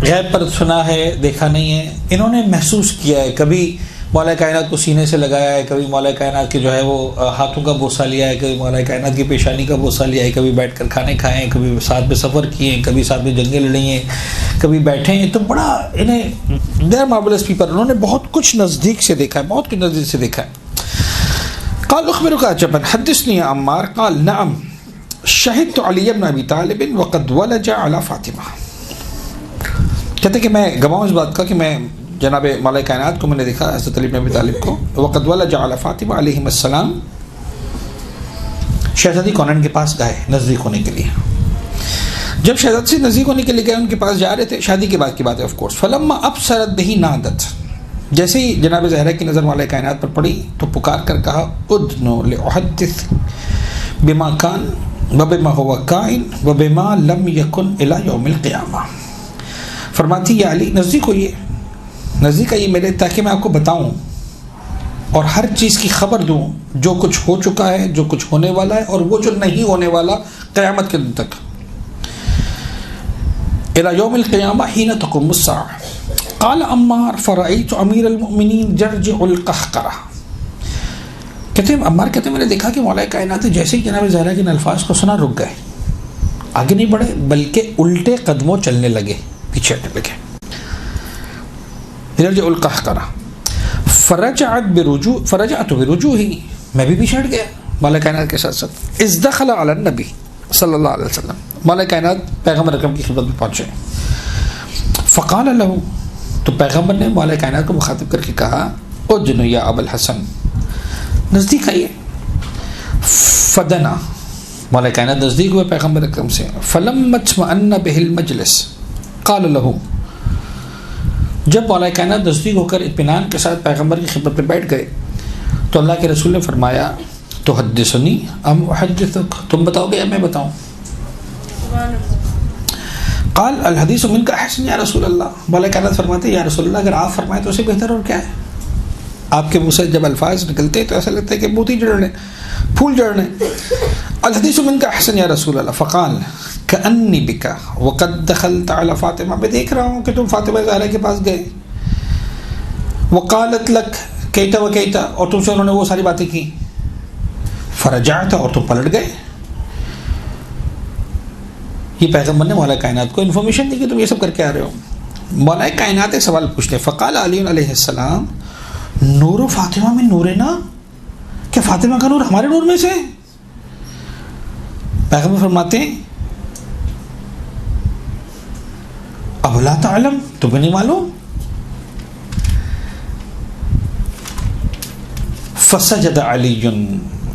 غیب پر سنا ہے، دیکھا نہیں ہے، انہوں نے محسوس کیا ہے. کبھی مولا کائنات کو سینے سے لگایا ہے، کبھی مولا کائنات کے جو ہے وہ ہاتھوں کا بوسہ لیا ہے، کبھی مولا کائنات کی پیشانی کا بوسہ لیا ہے، کبھی بیٹھ کر کھانے کھائے ہیں، کبھی ساتھ میں سفر کیے ہیں، کبھی ساتھ میں جنگیں لڑی ہیں، کبھی بیٹھے ہیں. تو بڑا انہیں they are marvelous people. انہوں نے بہت کچھ نزدیک سے دیکھا ہے، بہت کچھ نزدیک سے دیکھا ہے. قال اخبرك عجبا حدثني عمار قال نعم شهدت علي بن ابي طالب وقد ولج على فاطمه. کہتے کہ میں گواہ ہوں اس بات کا کہ میں جناب مولا کائنات کو میں نے دیکھا، حضرت علی بن ابی طالب کو. وقد ولج على فاطمہ علیہم السلام، شہزادی کونین کے پاس گئے نزدیک ہونے کے لیے. جب شہزادی سے نزدیک ہونے کے لیے گئے، ان کے پاس جا رہے تھے، شادی کے بعد کی بات ہے آف کورس. فلما ابصرت به نادت، جیسے ہی جناب زہرا کی نظر مولا کائنات پر پڑی تو پکار کر کہا ادنو لأحدث بما کان وبما هو کائن وبما لم یکن الی یوم القیامہ. فرماتی یا علی نزدیک ہوئیے، نزدیک آئیے میرے، تاکہ میں آپ کو بتاؤں اور ہر چیز کی خبر دوں جو کچھ ہو چکا ہے، جو کچھ ہونے والا ہے، اور وہ جو نہیں ہونے والا قیامت کے دن تک. الی یوم القیامہ حین تقوم الساعہ. قال عمار فرأيت امیر المؤمنین جرجع القہقرہ. کہتے ہیں عمار کہتے ہیں میں نے دیکھا کہ مولا کائنات جیسے ہی جناب زہرا کے الفاظ کو سنا رک گئے، آگے نہیں بڑھے بلکہ الٹے قدموں چلنے لگے، پیچھے ہٹنے لگے. جرجع القہقرہ. فرجعت برجوعی، میں بھی پیچھے ہٹ گیا مولا کائنات کے ساتھ ساتھ. اذ دخل علی النبی صلی اللہ علیہ وسلم، مولا کائنات پیغمبر اکرم کی خدمت میں پہنچے. فقال له، تو پیغمبر نے مولا کائنات کو مخاطب کر کے کہا اجن یا ابا الحسن، نزدیک آئیے. فدنا، مولا کائنات نزدیک ہوئے پیغمبر اکرم سے. فلما اطمأن به المجلس قال له، جب مولا کائنات نزدیک ہو کر اطمینان کے ساتھ پیغمبر کی خدمت میں بیٹھ گئے تو اللہ کے رسول نے فرمایا تحدثنی ام احدثک، تم بتاؤ گے یا میں بتاؤں؟ قال الحدیث منک احسن یا رسول اللہ، مولا کائنات فرماتے یا رسول اللہ اگر آپ فرمائیں تو اسے بہتر اور کیا ہے. آپ کے منہ سے جب الفاظ نکلتے تو ایسا لگتا ہے کہ موتی جڑنے، پھول جڑنے. الحدیث منک احسن یا رسول اللہ. فقال کأنی بک وقد دخلت علی فاطمہ، میں دیکھ رہا ہوں کہ تم فاطمہ زہرا کے پاس گئے. وقالت لک کیتا و کیتا، اور تم سے انہوں نے وہ ساری باتیں کی. فرجعت، اور تم پلٹ گئے. یہ پیغمبر نے مولا کائنات کو انفارمیشن دی کہ تم یہ سب کر کے آ رہے ہو. مولا کائنات ایک سوال پوچھتے، فقال علی علیہ السلام نور فاطمہ میں نور نا، کیا فاطمہ کا نور ہمارے نور میں سے؟ پیغمبر فرماتے ہیں اب لا تعلم، تمہیں نہیں معلوم؟ فسجد علی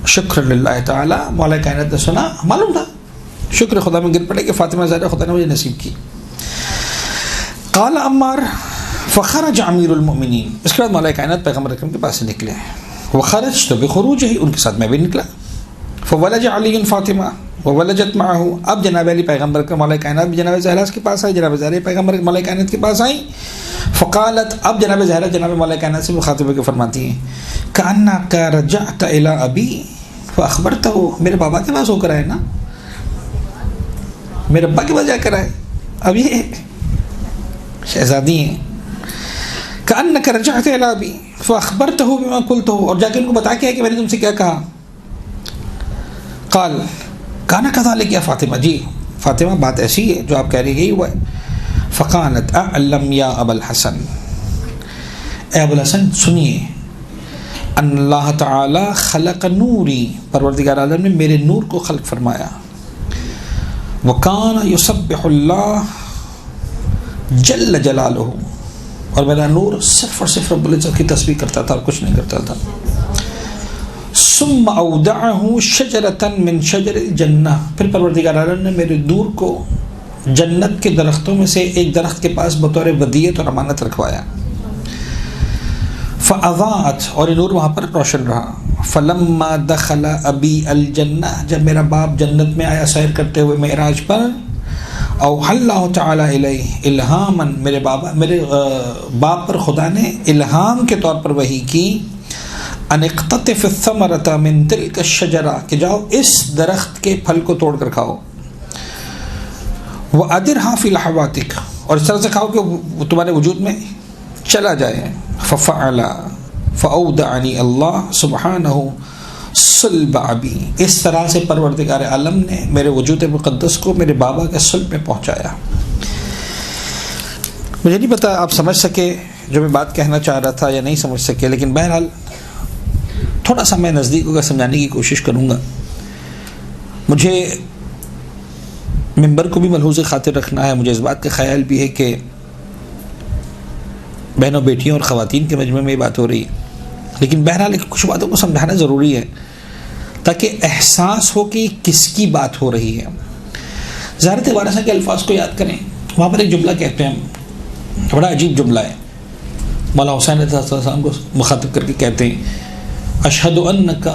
شکر للہ تعالی، مولا کائنات نے سنا، معلوم تھا، شکر خدا میں گر پڑے کہ فاطمہ زہرا خدا نے مجھے نصیب کی. قال عمار فخرج امیر المؤمنین، اس کے بعد مولا کائنات پیغمبر اکرم کے پاس سے نکلے. وخرجت بخروجہ، ان کے ساتھ میں بھی نکلا. فولج علی فاطمہ وولجت معہ، اب جناب علی پیغمبر کا مولا کائنات بھی جناب زہرا کے پاس آئی، جناب زہرا پیغمبر مولا کائنات کے پاس آئیں. فقالت، اب جناب زہرا جناب مولا کائنات سے مخاطب کے فرماتی ہیں کأنک رجعت الی ابی فاخبرتہ، میرے بابا کے پاس ہو کر آئے نا، میرے ابا کے پاس جا کر آئے. اب یہ شہزادی ہیں. کأنک رجعت الی ابی فاخبرتہ بما قلتہ، اور جا کے ان کو بتا کے ہے کہ میں نے تم سے کیا کہا. قال کانا کذالک یا فاطمہ، جی فاطمہ بات ایسی ہے جو آپ کہہ رہی یہی ہوا ہے. فقالت اعلم یا ابا الحسن، اے ابو الحسن سنیے، ان اللہ تعالی خلق نوری، پروردگار عالم نے میرے نور کو خلق فرمایا. وکان یسبح اللہ جل جلالہ، اور میرا نور صرف اور صرف رب العزت کی تسبیح کرتا تھا اور کچھ نہیں کرتا تھا. ثم اودعہ شجرۃ من شجر الجنہ، پھر پروردگار عالم نے میرے نور کو جنت کے درختوں میں سے ایک درخت کے پاس بطور ودیعت اور امانت رکھوایا. فاضاءت، اور یہ نور وہاں پر روشن رہا. فلما دخل ابی الجنہ، جب میرا باپ جنت میں آیا سیر کرتے ہوئے معراج پر، اوحى اللہ تعالی الیہ الہاما، میرے باپ پر خدا نے الہام کے طور پر وحی کی، ان اقتطف الثمرۃ من تلک الشجرہ، کہ جاؤ اس درخت کے پھل کو توڑ کر کھاؤ. وادرھا فی لحواتک، اور اس طرح سے کھاؤ کہ وہ تمہارے وجود میں چلا جائے. ففعل فاودعنی اللہ سبحانہ صلب ابی، اس طرح سے پروردگار عالم نے میرے وجود مقدس کو میرے بابا کے صلب میں پہنچایا. مجھے نہیں پتا آپ سمجھ سکے جو میں بات کہنا چاہ رہا تھا یا نہیں سمجھ سکے، لیکن بہرحال تھوڑا سا میں نزدیک ہو کر سمجھانے کی کوشش کروں گا. مجھے ممبر کو بھی ملحوظ خاطر رکھنا ہے، مجھے اس بات کا خیال بھی ہے کہ بہنوں بیٹیوں اور خواتین کے مجمع میں یہ بات ہو رہی ہے، لیکن بہرحال کچھ باتوں کو سمجھانا ضروری ہے تاکہ احساس ہو کہ کس کی بات ہو رہی ہے. زیارت وارثہ کے الفاظ کو یاد کریں، وہاں پر ایک جملہ کہتے ہیں، بڑا عجیب جملہ ہے. مولا حسین علیہ السلام کو مخاطب کر کے کہتے ہیں اشہد انک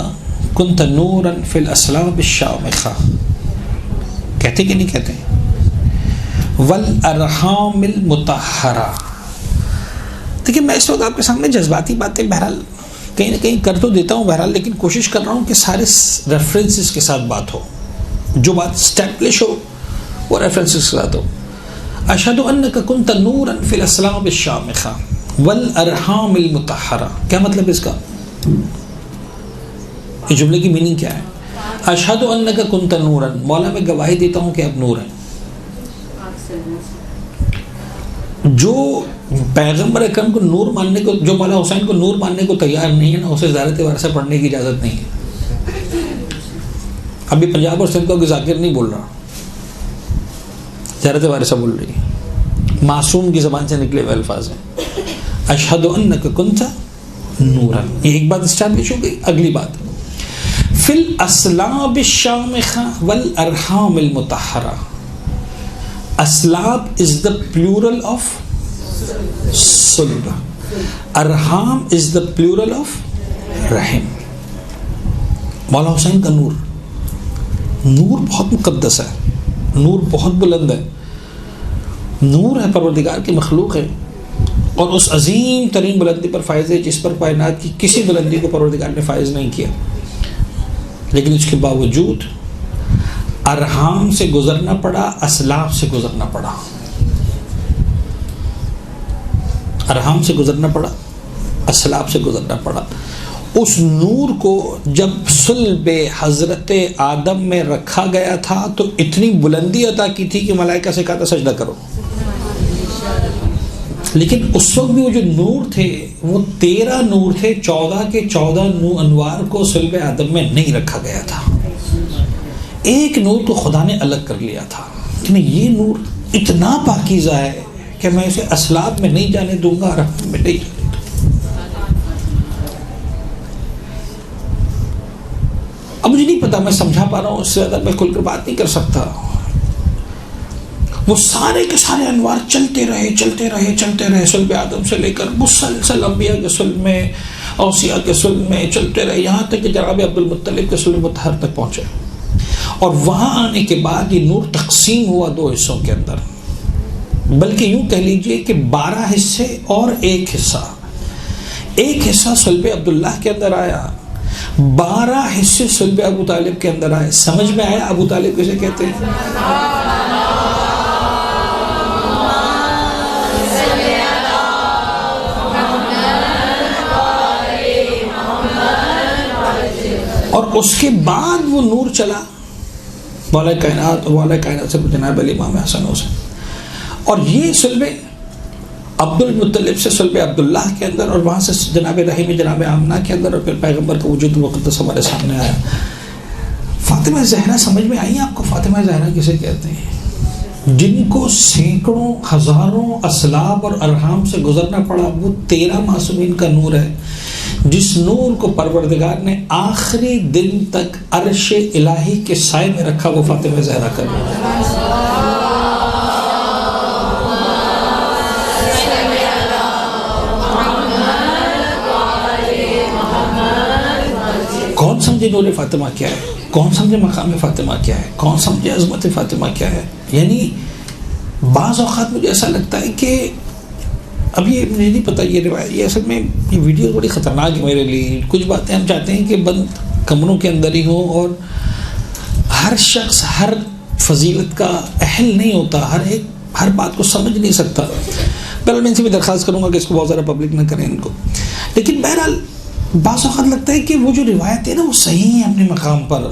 کنت نورا فی الاسلام الشامخہ، کہتے کہ نہیں کہتے؟ والارحام المطہرہ. دیکھیں میں اس وقت آپ کے سامنے جذباتی باتیں بہرحال کہیں نہ کہیں کر تو دیتا ہوں بہرحال، لیکن کوشش کر رہا ہوں کہ سارے ریفرنسز کے ساتھ بات ہو، جو بات اسٹیبلش ہو وہ ریفرنسز کے ساتھ ہو. اشہد انک کنت نورا فی الاسلام الشامخہ والارحام المطہرہ، کیا مطلب اس کا؟ یہ جملے کی میننگ کیا ہے؟ اشہد انک کنت نورا، مولا میں گواہی دیتا ہوں کہ آپ نور ہیں. جو پیغمبر اکرم کو نور ماننے کو، جو مولا حسین کو نور ماننے کو تیار نہیں ہے نا، اسے زیارت وارثہ پڑھنے کی اجازت نہیں ہے. ابھی پنجاب اور سندھ کو ذاکر نہیں بول رہا، زیارت وارثہ بول رہی ہے، معصوم کی زبان سے نکلے ہوئے الفاظ ہیں. اشہد انک کنت نورا. یہ ایک بات اسٹیبلش ہو گئی. اگلی بات فی الاسلاب الشامخہ والارحام المطہرہ. اسلاب از دا پلورل آف صلب, ارحام از دا پلورل آف رحم. مولا حسین کا نور, نور بہت مقدس ہے, نور بہت بلند ہے, نور ہے, پروردگار کی مخلوق ہے, اور اس عظیم ترین بلندی پر فائز ہے جس پر کائنات کی کسی بلندی کو پروردگار نے فائز نہیں کیا. لیکن اس کے باوجود ارحام سے گزرنا پڑا, اسلاف سے گزرنا پڑا, ارحام سے گزرنا پڑا, اسلاف سے گزرنا پڑا. اس نور کو جب صلب حضرت آدم میں رکھا گیا تھا تو اتنی بلندی عطا کی تھی کہ ملائکہ سے کہا تھا سجدہ کرو. لیکن اس وقت بھی وہ جو نور تھے وہ 13 نور تھے, 14 کے 14 انوار کو صلب آدم میں نہیں رکھا گیا تھا. ایک نور کو خدا نے الگ کر لیا تھا, لیکن یہ نور اتنا پاکیزہ ہے کہ میں اسے اسلاب میں نہیں جانے دوں گا, ارحام میں نہیں جانے دوں گا. اب مجھے نہیں پتا میں سمجھا پا رہا ہوں, اس سے زیادہ میں کھل کر بات نہیں کر سکتا. وہ سارے کے سارے انوار چلتے رہے صلب آدم سے لے کر مسلسل انبیاء کے صلب میں, اوصیاء کے صلب میں چلتے رہے, یہاں تک کہ جناب عبد المطلب کے صلب مطہر تک پہنچے. اور وہاں آنے کے بعد یہ نور تقسیم ہوا 2 حصوں کے اندر, بلکہ یوں کہہ لیجئے کہ 12 حصے اور ایک حصہ صلب عبداللہ کے اندر آیا, 12 حصے صلب ابو طالب کے اندر آئے. سمجھ میں آیا ابو طالب کسے کہتے ہیں؟ اور اس کے بعد وہ نور چلا مولا کائنات, اور مولا کائنات سے جناب علی امام حسن حسین. اور یہ صلب عبد المطلب سے صلب عبداللہ کے اندر, اور وہاں سے جناب رحیم جناب آمنہ کے اندر, اور پھر پیغمبر کا وجود مقدس ہمارے سامنے آیا. فاطمہ زہرا سمجھ میں آئی آپ کو؟ فاطمہ زہرا کسے کہتے ہیں؟ جن کو سینکڑوں ہزاروں اسلاب اور ارحام سے گزرنا پڑا, وہ 13 معصومین کا نور ہے, جس نور کو پروردگار نے آخری دن تک عرش الہی کے سائے میں رکھا, وہ فاطمہ زہرا کا نور ہے. کون سمجھے نور فاطمہ کیا ہے, کون سمجھے مقام فاطمہ کیا ہے, کون سمجھے عظمت فاطمہ کیا ہے. یعنی بعض اوقات مجھے ایسا لگتا ہے کہ اب یہ مجھے نہیں پتا, یہ روایت, یہ اصل میں یہ ویڈیو بڑی خطرناک ہے میرے لیے. کچھ باتیں ہم چاہتے ہیں کہ بند کمروں کے اندر ہی ہوں, اور ہر شخص ہر فضیلت کا اہل نہیں ہوتا, ہر بات کو سمجھ نہیں سکتا. بہرحال میں ان سے بھی درخواست کروں گا کہ اس کو بہت زیادہ پبلک نہ کریں ان کو. لیکن بہرحال بعض اوقات لگتا ہے کہ وہ جو روایت ہے نا وہ صحیح ہے اپنے مقام پر.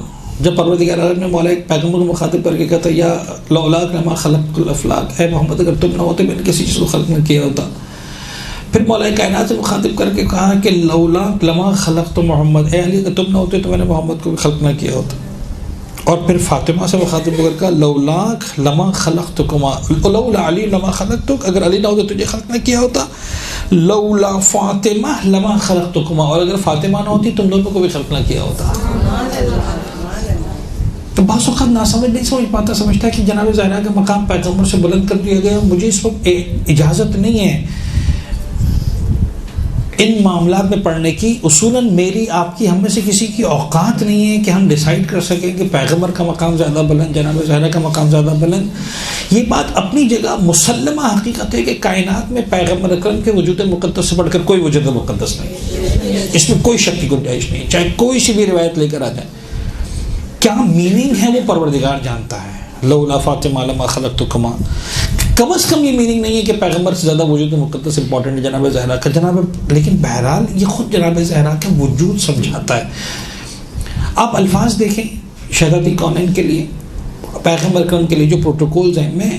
جب پروردگار عالم نے مولا ایک پیغمبر کو مخاطب کر کے کہتا یا لولاک لما خلقت الافلاک, اے محمد اگر تم نہ ہوتے میں نے کسی چیز کو خلق نہ کیا ہوتا. پھر مولا کائنات سے مخاطب کر کے کہا کہ لولاک لما خلقت محمد, اے علی اگر تم نہ ہوتے تو میں نے محمد کو خلق نہ کیا ہوتا. اور پھر فاطمہ سے مخاطب کر کے لولاک لما خلقتکما, لولا علی لما خلقتک, اگر علی نہ ہوتے تجھے خلق نہ کیا ہوتا. لولا فاطمہ لما خلقتکما, اور اگر فاطمہ نہ ہوتی تم دونوں کو بھی خلق نہ کیا ہوتا. تو بعض وقت ناسمجھ نہیں سمجھ پاتا, سمجھتا ہے کہ جناب زہرا کا مقام پیغمبر سے بلند کر دیا گیا. مجھے اس وقت اجازت نہیں ہے ان معاملات میں پڑھنے کی. اصولاً میری آپ کی ہم میں سے کسی کی اوقات نہیں ہے کہ ہم ڈیسائیڈ کر سکیں کہ پیغمبر کا مقام زیادہ بلند, جناب زہرا کا مقام زیادہ بلند. یہ بات اپنی جگہ مسلمہ حقیقت ہے کہ کائنات میں پیغمبر اکرم کے وجود مقدس سے بڑھ کر کوئی وجود مقدس نہیں, اس میں کوئی شک کی گنجائش نہیں, چاہے کوئی سی بھی روایت لے کر آ جائے. کیا میننگ ہے وہ پروردگار جانتا ہے. لولا فاطمہ لما خلقتکما, کم از کم یہ میننگ نہیں ہے کہ پیغمبر سے زیادہ وجود مقدس امپورٹنٹ ہے جناب زہرا کا. لیکن بہرحال یہ خود جناب زہرا کا وجود سمجھاتا ہے. آپ الفاظ دیکھیں شہادت کونین کے لیے, پیغمبر کرم کے لیے جو پروٹوکولز ہیں, میں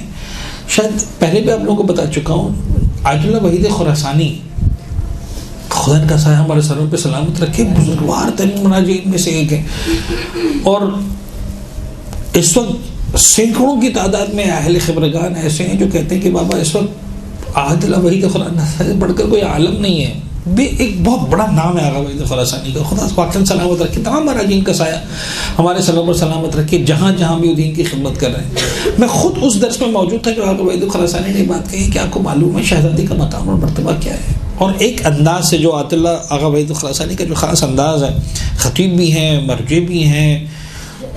شاید پہلے بھی آپ لوگوں کو بتا چکا ہوں. آیت اللہ وحید خراسانی, خدا کا سایہ ہمارے سروں پہ سلامت رکھے, بزرگوار ترین مناجین میں سے ایک ہے. اور اس وقت سینکڑوں کی تعداد میں اہل خبرگان ایسے ہیں جو کہتے ہیں کہ بابا اس وقت آیت اللہ وحید قرآن سے بڑھ کر کوئی عالم نہیں ہے. ایک بہت بڑا نام ہے آغا وحید خراسانی کا. خدا پاک سلامت رکھے, تمام مراجعین کا سایہ ہمارے سروں پر سلامت رکھے, جہاں جہاں بھی دین کی خدمت کر رہے ہیں. میں خود اس درس میں موجود تھا جو آغا وحید خراسانی نے بات کہی کہ آپ کو معلوم ہے شہزادی کا مقام اور مرتبہ کیا ہے. اور ایک انداز سے جو عطیہ اللہ آغا وحید خراسانی کا جو خاص انداز ہے, خطیب بھی ہیں, مرجع بھی ہیں,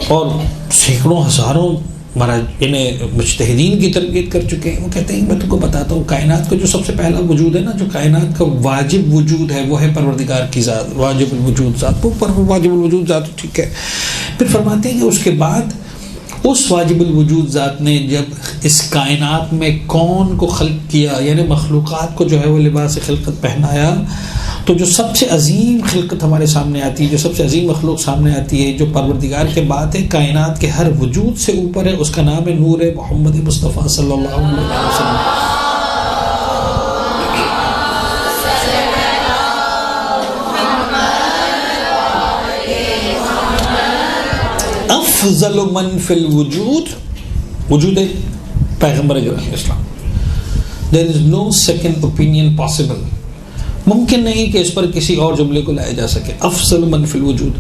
اور سینکڑوں ہزاروں مجتہدین کی تربیت کر چکے ہیں. وہ کہتے ہیں میں تم کو بتاتا ہوں, کائنات کا جو سب سے پہلا وجود ہے نا, جو کائنات کا واجب وجود ہے وہ ہے پروردگار کی ذات, واجب الوجود ذات. وہ واجب الوجود ذات ٹھیک ہے. پھر فرماتے ہیں کہ اس کے بعد اس واجب الوجود ذات نے جب اس کائنات میں کون کو خلق کیا, یعنی مخلوقات کو جو ہے وہ لباس خلقت پہنایا, تو جو سب سے عظیم خلقت ہمارے سامنے آتی ہے, جو سب سے عظیم مخلوق سامنے آتی ہے, جو پروردگار کے بعد ہے, کائنات کے ہر وجود سے اوپر ہے, اس کا نام ہے نور محمد مصطفیٰ صلی اللہ علیہ وسلم. افضل من فی الوجود, وجود پیغمبر گرامی اسلام. There is no second opinion possible. ممکن نہیں کہ اس پر کسی اور جملے کو لایا جا سکے. افضل من فی الوجود.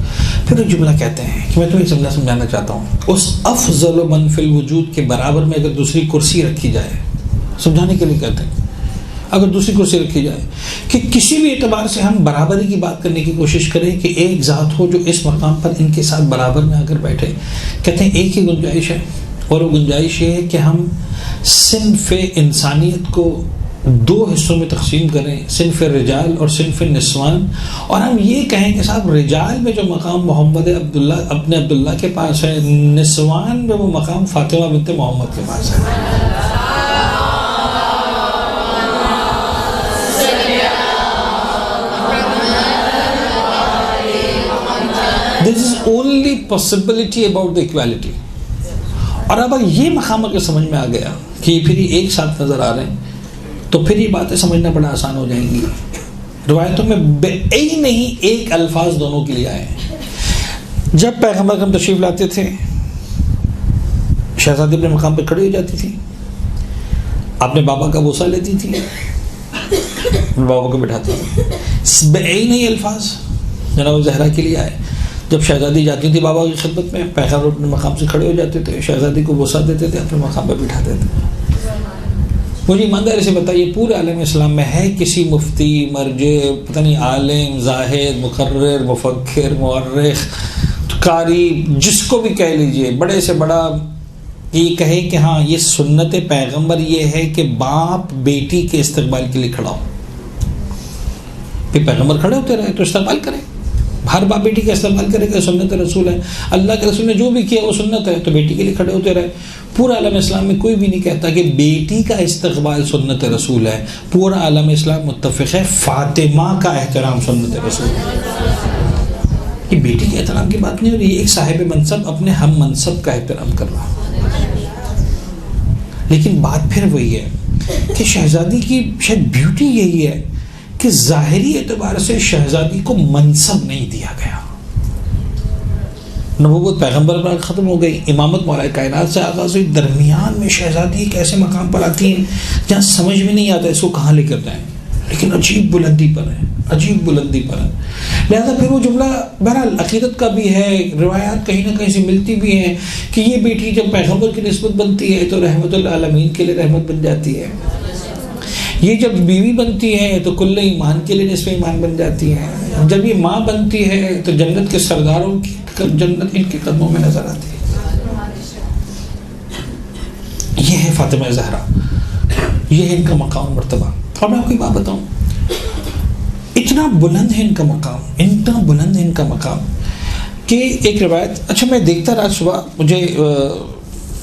پھر ایک جملہ کہتے ہیں کہ میں تمہیں جملہ سمجھانا چاہتا ہوں, اس افضل من فی الوجود کے برابر میں اگر دوسری کرسی رکھی جائے, سمجھانے کے لیے کہتے ہیں اگر دوسری کرسی رکھی جائے کہ کسی بھی اعتبار سے ہم برابری کی بات کرنے کی کوشش کریں کہ ایک ذات ہو جو اس مقام پر ان کے ساتھ برابر میں آ کر بیٹھے, کہتے ہیں ایک ہی گنجائش ہے, اور وہ گنجائش یہ ہے کہ ہم صنف انسانیت کو دو حصوں میں تقسیم کریں, صنف رجال اور صنف نسوان, اور ہم یہ کہیں کہ صاحب رجال میں جو مقام محمد عبداللہ ابن عبداللہ کے پاس ہے, نسوان میں وہ مقام فاطمہ بنت محمد کے پاس ہے. This is only possibility about the equality. اور اب یہ مقام اگر سمجھ میں آ گیا کہ پھر یہ ایک ساتھ نظر آ رہے ہیں, تو پھر یہ باتیں سمجھنا بڑا آسان ہو جائیں گی. روایتوں میں نہیں ایک الفاظ دونوں کے لیے آئے ہیں. جب پیغمبر اکرم تشریف لاتے تھے, شہزادی اپنے مقام پہ کھڑی ہو جاتی تھی, اپنے بابا کا بوسہ لیتی تھی, بابا کو بٹھاتی تھی. نہیں الفاظ جناب زہرا کے لیے آئے. جب شہزادی جاتی تھی بابا کی خدمت میں, پیغمبر اپنے مقام سے کھڑے ہو جاتے تھے, شہزادی کو بوسہ دیتے تھے, اپنے مقام پہ بٹھاتے تھے. مجھے ایمانداری سے بتائیے پورے عالم اسلام میں ہے کسی مفتی, مرجع, پتہ نہیں عالم, زاہد, مقرر, مفکر, مورخ, قاری, جس کو بھی کہہ لیجئے, بڑے سے بڑا, یہ کہے کہ ہاں یہ سنت پیغمبر یہ ہے کہ باپ بیٹی کے استقبال کے لیے کھڑا ہو. پیغمبر کھڑے ہوتے رہے تو استقبال کریں, ہر باپ بیٹی کا استعمال کرے گا, سنت رسول ہے. اللہ کے رسول نے جو بھی کیا وہ سنت ہے, تو بیٹی کے لیے کھڑے ہوتے رہے. پورا عالم اسلام میں کوئی بھی نہیں کہتا کہ بیٹی کا استقبال سنت رسول ہے. پورا عالم اسلام متفق ہے فاطمہ کا احترام سنت رسول ہے. یہ بیٹی کے احترام کی بات نہیں ہو رہی, ایک صاحب منصب اپنے ہم منصب کا احترام کر رہا. لیکن بات پھر وہی ہے کہ شہزادی کی شاید بیوٹی یہی ہے کہ ظاہری اعتبار سے شہزادی کو منصب نہیں دیا گیا. نبوت پیغمبر پر ختم ہو گئی, امامت مولا کائنات سے آغاز ہوئی, درمیان میں شہزادی ایک ایسے مقام پر آتی ہیں جہاں سمجھ میں نہیں آتا اس کو کہاں لے کر جائیں, لیکن عجیب بلندی پر ہے, عجیب بلندی پر ہے. لہذا پھر وہ جملہ بہرحال عقیدت کا بھی ہے, روایات کہیں نہ کہیں سے ملتی بھی ہیں کہ یہ بیٹی جب پیغمبر کی نسبت بنتی ہے تو رحمت للعالمین کے لیے رحمت بن جاتی ہے, یہ جب بیوی بنتی ہے تو کل ایمان کے لیے نصف ایمان بن جاتی ہے, جب یہ ماں بنتی ہے تو جنت کے سرداروں کی جنت ان کے قدموں میں نظر آتی ہے. یہ ہے فاطمہ زہرا, یہ ہے ان کا مقام مرتبہ. اور میں آپ کو بات بتاؤں, اتنا بلند ہے ان کا مقام, اتنا بلند ہے ان کا مقام کہ ایک روایت, اچھا میں دیکھتا رہا صبح, مجھے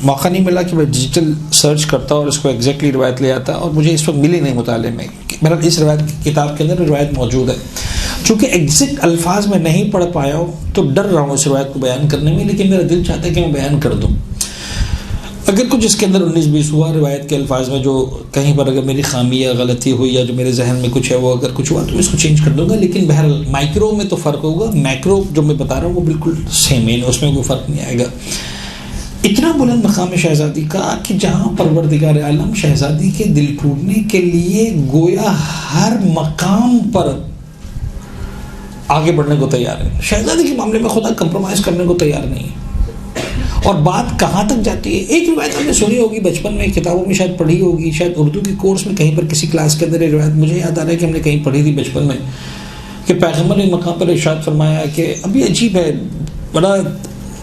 موقع نہیں ملا کہ میں ڈیجیٹل سرچ کرتا اور اس کو ایگزیکٹلی روایت لے آتا, اور مجھے اس وقت ملی نہیں مطالعے میں. بہرحال اس روایت کی کتاب کے اندر روایت موجود ہے, چونکہ ایگزیکٹ الفاظ میں نہیں پڑھ پایا ہوں تو ڈر رہا ہوں اس روایت کو بیان کرنے میں, لیکن میرا دل چاہتا ہے کہ میں بیان کر دوں. اگر کچھ اس کے اندر 19-20 ہوا روایت کے الفاظ میں, جو کہیں پر اگر میری خامی یا غلطی ہوئی یا جو میرے ذہن میں کچھ ہے وہ اگر کچھ ہوا تو اس کو چینج کر دوں گا. لیکن بہرحال مائکرو میں تو فرق ہوگا, میکرو جو میں بتا رہا ہوں وہ بالکل سیم ہے, اس میں کوئی فرق نہیں آئے گا. اتنا بلند مقام شہزادی کا کہ جہاں پروردگار عالم شہزادی کے دل ٹوٹنے کے لیے گویا ہر مقام پر آگے بڑھنے کو تیار ہے. شہزادی کے معاملے میں خدا کمپرومائز کرنے کو تیار نہیں ہے. اور بات کہاں تک جاتی ہے؟ ایک روایت ہم نے سنی ہوگی بچپن میں، کتابوں میں شاید پڑھی ہوگی، شاید اردو کی کورس میں کہیں پر کسی کلاس کے اندر یہ روایت مجھے یاد آ رہا ہے کہ ہم نے کہیں پڑھی تھی بچپن میں، کہ پیغمبر نے مقام پر ارشاد فرمایا کہ ابھی عجیب ہے، بڑا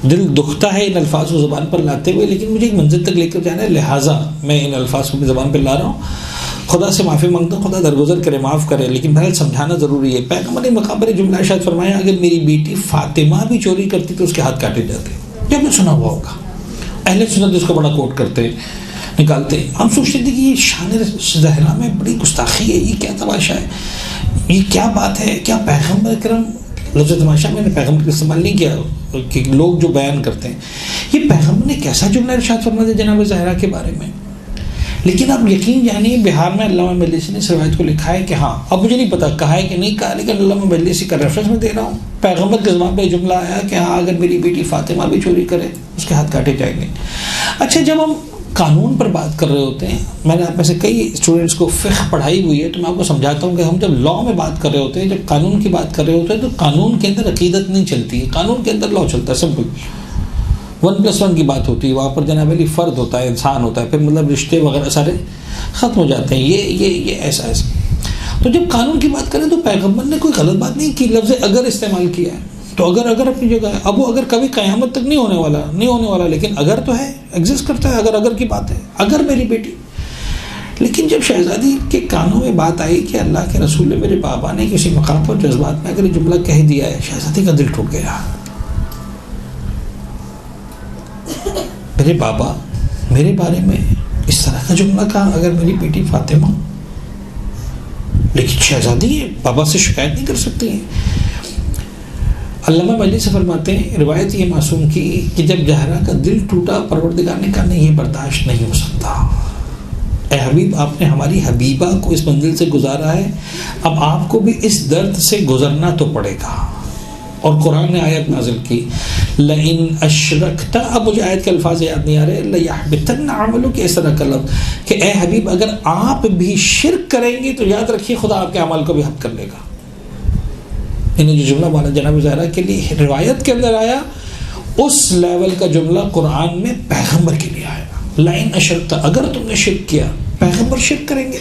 دل دکھتا ہے ان الفاظ کو زبان پر لاتے ہوئے، لیکن مجھے ایک منزل تک لے کر جانا ہے، لہٰذا میں ان الفاظ کو بھی زبان پہ لا رہا ہوں. خدا سے معافی مانگتا ہوں، خدا درگزر کرے، معاف کرے، لیکن بہرحال سمجھانا ضروری ہے. پیغمبر نے مقام پر جملہ ارشاد فرمایا اگر میری بیٹی فاطمہ بھی چوری کرتی تو اس کے ہاتھ کاٹے جاتے. جب نے سنا ہوا ہوگا، اہل سنت اس کو بڑا کوٹ کرتے نکالتے. ہم سوچتے تھے کہ یہ شان زہرا میں بڑی گستاخی ہے، یہ کیا تماشا ہے، یہ کیا بات ہے، کیا پیغمبر کرم، لفظ تماشا میں نے پیغمبر کا استعمال نہیں کیا کہ لوگ جو بیان کرتے ہیں، یہ پیغمبر نے کیسا جملہ ارشاد فرما دیا جناب زہرا کے بارے میں. لیکن آپ یقین جانیے بہار میں علامہ مجلسی نے اس روایت کو لکھا ہے کہ ہاں، اب مجھے نہیں پتا کہا ہے کہ نہیں کہا، لیکن علامہ مجلسی کا ریفرنس میں دے رہا ہوں. پیغمبر کے زبان پہ جملہ آیا کہ ہاں اگر میری بیٹی فاطمہ بھی چوری کرے اس کے ہاتھ کاٹے جائیں گے. اچھا، جب ہم قانون پر بات کر رہے ہوتے ہیں، میں نے آپ میں سے کئی اسٹوڈنٹس کو فقہ پڑھائی ہوئی ہے، تو میں آپ کو سمجھاتا ہوں کہ ہم جب لاء میں بات کر رہے ہوتے ہیں، جب قانون کی بات کر رہے ہوتے ہیں، تو قانون کے اندر عقیدت نہیں چلتی ہے، قانون کے اندر لاء چلتا ہے. سمپل 1+1 کی بات ہوتی ہے، وہاں پر جناب علی فرد ہوتا ہے، انسان ہوتا ہے، پھر مطلب رشتے وغیرہ سارے ختم ہو جاتے ہیں. یہ ایسا ایسا. تو جب قانون کی بات کریں تو پیغمبر نے کوئی غلط بات نہیں کی، لفظ اگر استعمال کیا ہے، تو اگر اپنی جگہ ہے. اب وہ اگر کبھی قیامت تک نہیں ہونے والا، لیکن اگر تو ہے، ایگزسٹ کرتا ہے. اگر کی بات ہے، اگر میری بیٹی. لیکن جب شہزادی کے کانوں میں بات آئی کہ اللہ کے رسول نے، میرے بابا نے کسی مقام پر جذبات میں اگر یہ جملہ کہہ دیا ہے، شہزادی کا دل ٹوٹ گیا. میرے بابا میرے بارے میں اس طرح کا جملہ کہا، اگر میری بیٹی فاطمہ. لیکن شہزادی بابا سے شکایت نہیں کر سکتی ہیں. علامہ مجلسی سے فرماتے ہیں، روایت یہ معصوم کی کہ جب زہرا کا دل ٹوٹا، پروردگار نے کہا نہیں، یہ برداشت نہیں ہو سکتا. اے حبیب، آپ نے ہماری حبیبہ کو اس منزل سے گزارا ہے، اب آپ کو بھی اس درد سے گزرنا تو پڑے گا. اور قرآن نے آیت نازل کی لئن اشرکتا، اب مجھے آیت کے الفاظ یاد نہیں آ رہے، لیحبطن عملک، اس طرح کا لفظ کہ اے حبیب اگر آپ بھی شرک کریں گے تو یاد رکھیے خدا آپ کے عمل کو بھی حب کر لے گا. انہیں جو جملہ مانا جناب زہرا کے لیے روایت کے اندر آیا، اس لیول کا جملہ قرآن میں پیغمبر کے لیے آیا. لئن اشرکتا، اگر تم نے شرک کیا، پیغمبر شرک کریں گے.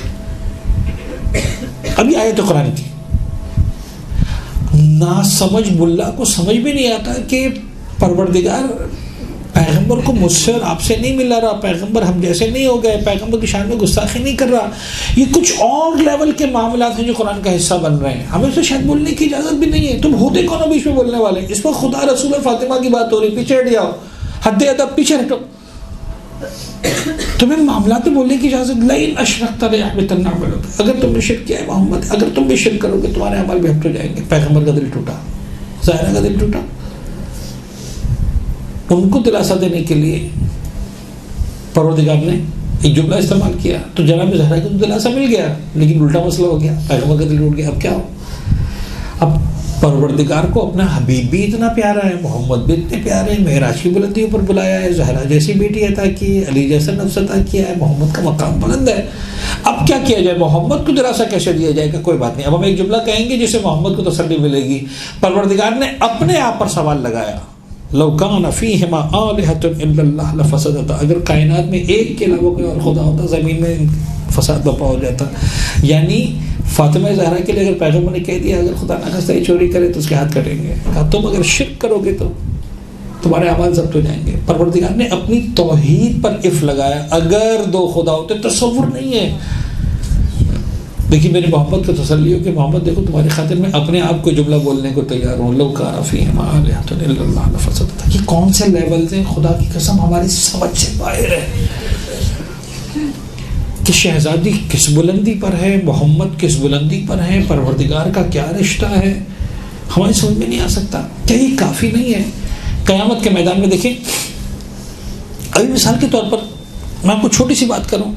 ابھی آیت قرآن کی نا سمجھ ملا کو سمجھ بھی نہیں آتا کہ پروردگار پیغمبر کو مجھ سے اور آپ سے نہیں ملا رہا، پیغمبر ہم جیسے نہیں ہو گئے، پیغمبر کی شان میں گستاخی نہیں کر رہا. یہ کچھ اور لیول کے معاملات ہیں جو قرآن کا حصہ بن رہے ہیں. ہمیں اسے شاید بولنے کی اجازت بھی نہیں ہے. تم ہوتے کون ہو بیچ میں بولنے والے؟ اس وقت خدا رسول اور فاطمہ کی بات ہو رہی، پیچھے ہٹ جاؤ، حد ادب پیچھے ہٹو. تمہیں معاملات میں بولنے کی اجازت. لئن اشرکتا لیحبطن عملک، اگر تم نے شرک کیا ہے محمد، اگر تم بھی شرک کرو گے تمہارے عمل بھی ہٹ ہو جائیں گے. پیغمبر کا دل ٹوٹا، زہرا کا دل ٹوٹا. ان کو دلاسا دینے کے لیے پروردگار نے ایک جملہ استعمال کیا، تو جناب زہرا کو دلاسا مل گیا، لیکن الٹا مسئلہ ہو گیا، پیغمبر کا دل ٹوٹ گیا. اب کیا ہو؟ اب پروردگار کو اپنا حبیب بھی اتنا پیارا ہے، محمد بھی اتنے پیارے ہیں، معراج کی بلندیوں پر بلایا ہے، زہرا جیسی بیٹی عطا کی ہے، علی جیسا نفس عطا کیا ہے، محمد کا مقام بلند ہے. اب کیا کیا جائے؟ محمد کو دلاسا کیسے دیا جائے گا؟ کوئی بات نہیں، اب ہم ایک جملہ کہیں گے جس سے محمد کو تسلی ملے گی. پروردگار نے اپنے آپ پر سوال لگایا، لو کان فیہما آلہۃ الا اللہ لفسدتا، اگر کائنات میں ایک کے علاوہ کوئی اور خدا ہوتا زمین میں فساد برپا ہو جاتا. یعنی فاطمہ زہرا کے لیے اگر پیغمبر نے کہہ دیا اگر خدا نخواستہ چوری کرے تو اس کے ہاتھ کٹیں گے، کہا تم اگر شرک کرو گے تو تمہارے اعمال ضبط ہو جائیں گے. پروردگار نے اپنی توحید پر اف لگایا، اگر دو خدا ہوتے، تصور نہیں ہے. لیکن میرے محمد کو تسلی ہو کہ محمد دیکھو تمہاری خاطر میں اپنے آپ کو جملہ بولنے کو تیار ہوں، لو کان فیہما آلہۃ الا اللہ لفسدتا. یہ کون سے لیول سے خدا کی قسم ہماری سمجھ سے باہر ہے کہ شہزادی کس بلندی پر ہے، محمد کس بلندی پر ہے، پروردگار کا کیا رشتہ ہے، ہماری سمجھ میں نہیں آ سکتا. کیا یہ کافی نہیں ہے؟ قیامت کے میدان میں دیکھیں، ابھی مثال کے طور پر میں آپ کو چھوٹی سی بات کروں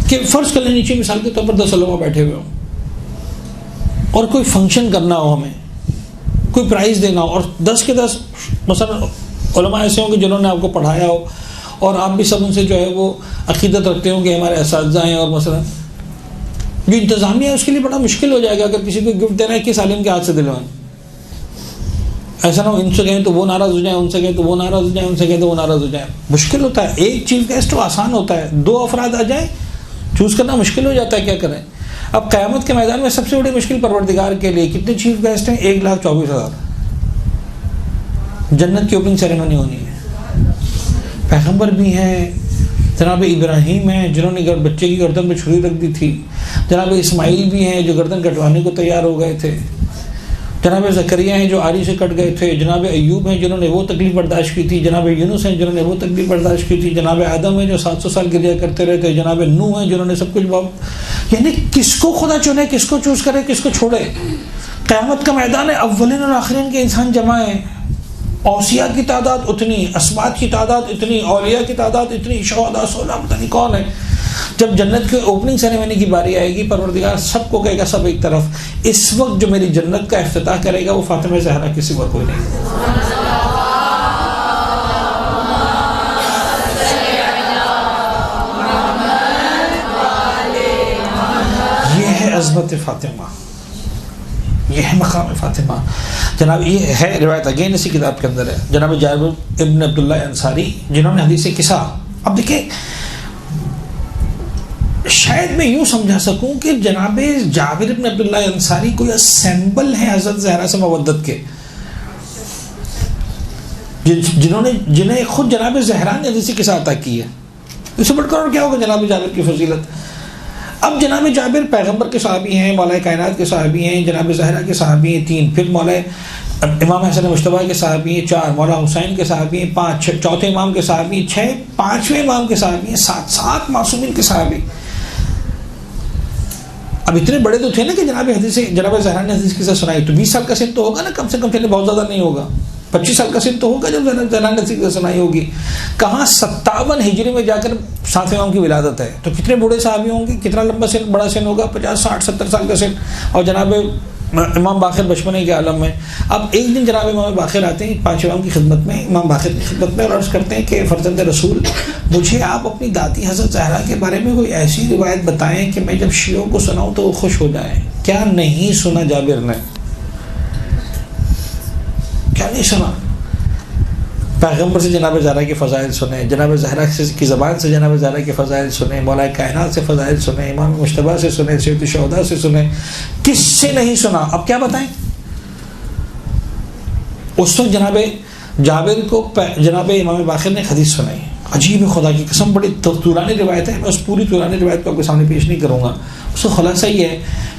کہ فرض کر لیں نیچے مثال کے طور پر 10 علماء بیٹھے ہوئے ہوں اور کوئی فنکشن کرنا ہو، ہمیں کوئی پرائز دینا ہو، اور 10 کے 10 مثلا علماء ایسے ہوں گے جنہوں نے آپ کو پڑھایا ہو اور آپ بھی سب ان سے جو ہے وہ عقیدت رکھتے ہوں کہ ہمارے اساتذہ ہیں، اور مثلا جو انتظامیہ ہے اس کے لیے بڑا مشکل ہو جائے گا اگر کسی کو گفٹ دینا ہے کس عالم کے ہاتھ سے دلوائیں. ایسا نہ ہو ان سے کہیں تو وہ ناراض ہو جائیں, ان سے کہیں تو وہ ناراض ہو جائیں, ان سے کہیں تو وہ ناراض ہو جائیں. مشکل ہوتا ہے. ایک چیف گیسٹ تو آسان ہوتا ہے, 2 افراد آ جائیں چوز کرنا مشکل ہو جاتا ہے, کیا کریں. اب قیامت کے میدان میں سب سے بڑی مشکل پروردگار کے لیے کتنے چیف گیسٹ ہیں؟ 1,24,000. جنت کی اوپننگ سیریمنی ہونی ہے. پیغمبر بھی ہیں, جناب ابراہیم ہیں جنہوں نے بچے کی گردن پہ چھری رکھ دی تھی, جناب اسماعیل بھی ہیں جو گردن کٹوانے کو تیار ہو گئے تھے, جناب زکریہ ہیں جو آری سے کٹ گئے تھے, جناب ایوب ہیں جنہوں نے وہ تکلیف برداشت کی تھی, جناب یونس ہیں جنہوں نے وہ تکلیف برداشت کی تھی, جناب آدم ہیں جو 700 سال گریا کرتے رہے تھے, جناب نوح ہیں جنہوں نے سب کچھ یعنی کس کو خدا چنے, کس کو چوز کرے, کس کو چھوڑے. قیامت کا میدان ہے, اولین اور آخرین کے انسان جمع ہیں. اوصیاء کی تعداد اتنی, اسبات کی تعداد اتنی, اولیاء کی تعداد اتنی, شہداء صلحاء پتہ نہیں کون ہے. جب جنت کے اوپننگ سیریمنی کی باری آئے گی پروردگار سب کو کہے گا سب ایک طرف. اس وقت جو میری جنت کا افتتاح کرے گا وہ فاطمہ زہرا کے سوا کوئی نہیں. یہ ہے عظمت فاطمہ, یہ ہے مقام فاطمہ. جناب یہ ہے روایت اگین اسی کتاب کے اندر ہے, جناب جابر ابن عبداللہ انصاری جنہوں نے حدیث قصہ. اب دیکھیں شاید میں یوں سمجھا سکوں کہ جناب جابر ابن عبداللہ انصاری کوئی اسمبل ہے حضرت زہرا سے مودت کے, جنہیں خود جناب زہرا نے حدیث قصہ عطا کی ہے. اس سے بڑھ کر اور کیا ہوگا جناب جابر کی فضیلت. اب جناب جابر پیغمبر کے صحابی ہیں, مولا کائنات کے صحابی ہیں, جناب زہرا کے صحابی ہیں 3, پھر مولا امام حسن مجتبی کے صحابی ہیں 4, مولا حسین کے صحابی ہیں 5, چوتھے امام کے صحابی ہیں 6, 5ویں امام کے صحابی ہیں 7 معصومین کے صحابی. اب اتنے بڑے تو تھے نا کہ جناب زہرا نے حدیث قصہ سنائی, تو 20 سال کا سن تو ہوگا نا کم سے کم, چلے بہت زیادہ نہیں ہوگا, 25 سال کا سن تو ہوگا جب زہرا نے حدیث قصہ سنائی ہوگی. کہاں 57 ہجری میں جا کر 7 امام کی ولادت ہے, تو کتنے بوڑھے صحابی ہوں گے, کتنا لمبا سن, بڑا سن ہوگا, 50 60 70 سال کا سن. اور جناب امام باقر بچپنے کے عالم میں. اب ایک دن جناب امام باقر آتے ہیں 5 امام کی خدمت میں, امام باقر کی خدمت میں, اور عرض کرتے ہیں کہ فرزند رسول مجھے آپ اپنی دادی حضرت زہرا کے بارے میں کوئی ایسی روایت بتائیں کہ میں جب شیعوں کو سناؤں تو وہ خوش ہو جائیں. کیا نہیں سنا جابر نے, کیا نہیں سنا. پیغمبر سے جناب زہرا کے فضائل سنیں, جناب زہرا کی زبان سے جناب زہرا کے فضائل سنیں, مولا کائنات سے فضائل سنیں, امام مجتبی سے سنیں, سید الشہداء سے سنیں, کس سے نہیں سنا. اب کیا بتائیں. اس وقت جناب جابر کو جناب امام باقر نے حدیث سنائی. عجیب خدا کی قسم, بڑی طولانی روایت ہے, میں اس پوری طولانی روایت کو آپ کے سامنے پیش نہیں کروں گا. اس کا خلاصہ یہ ہے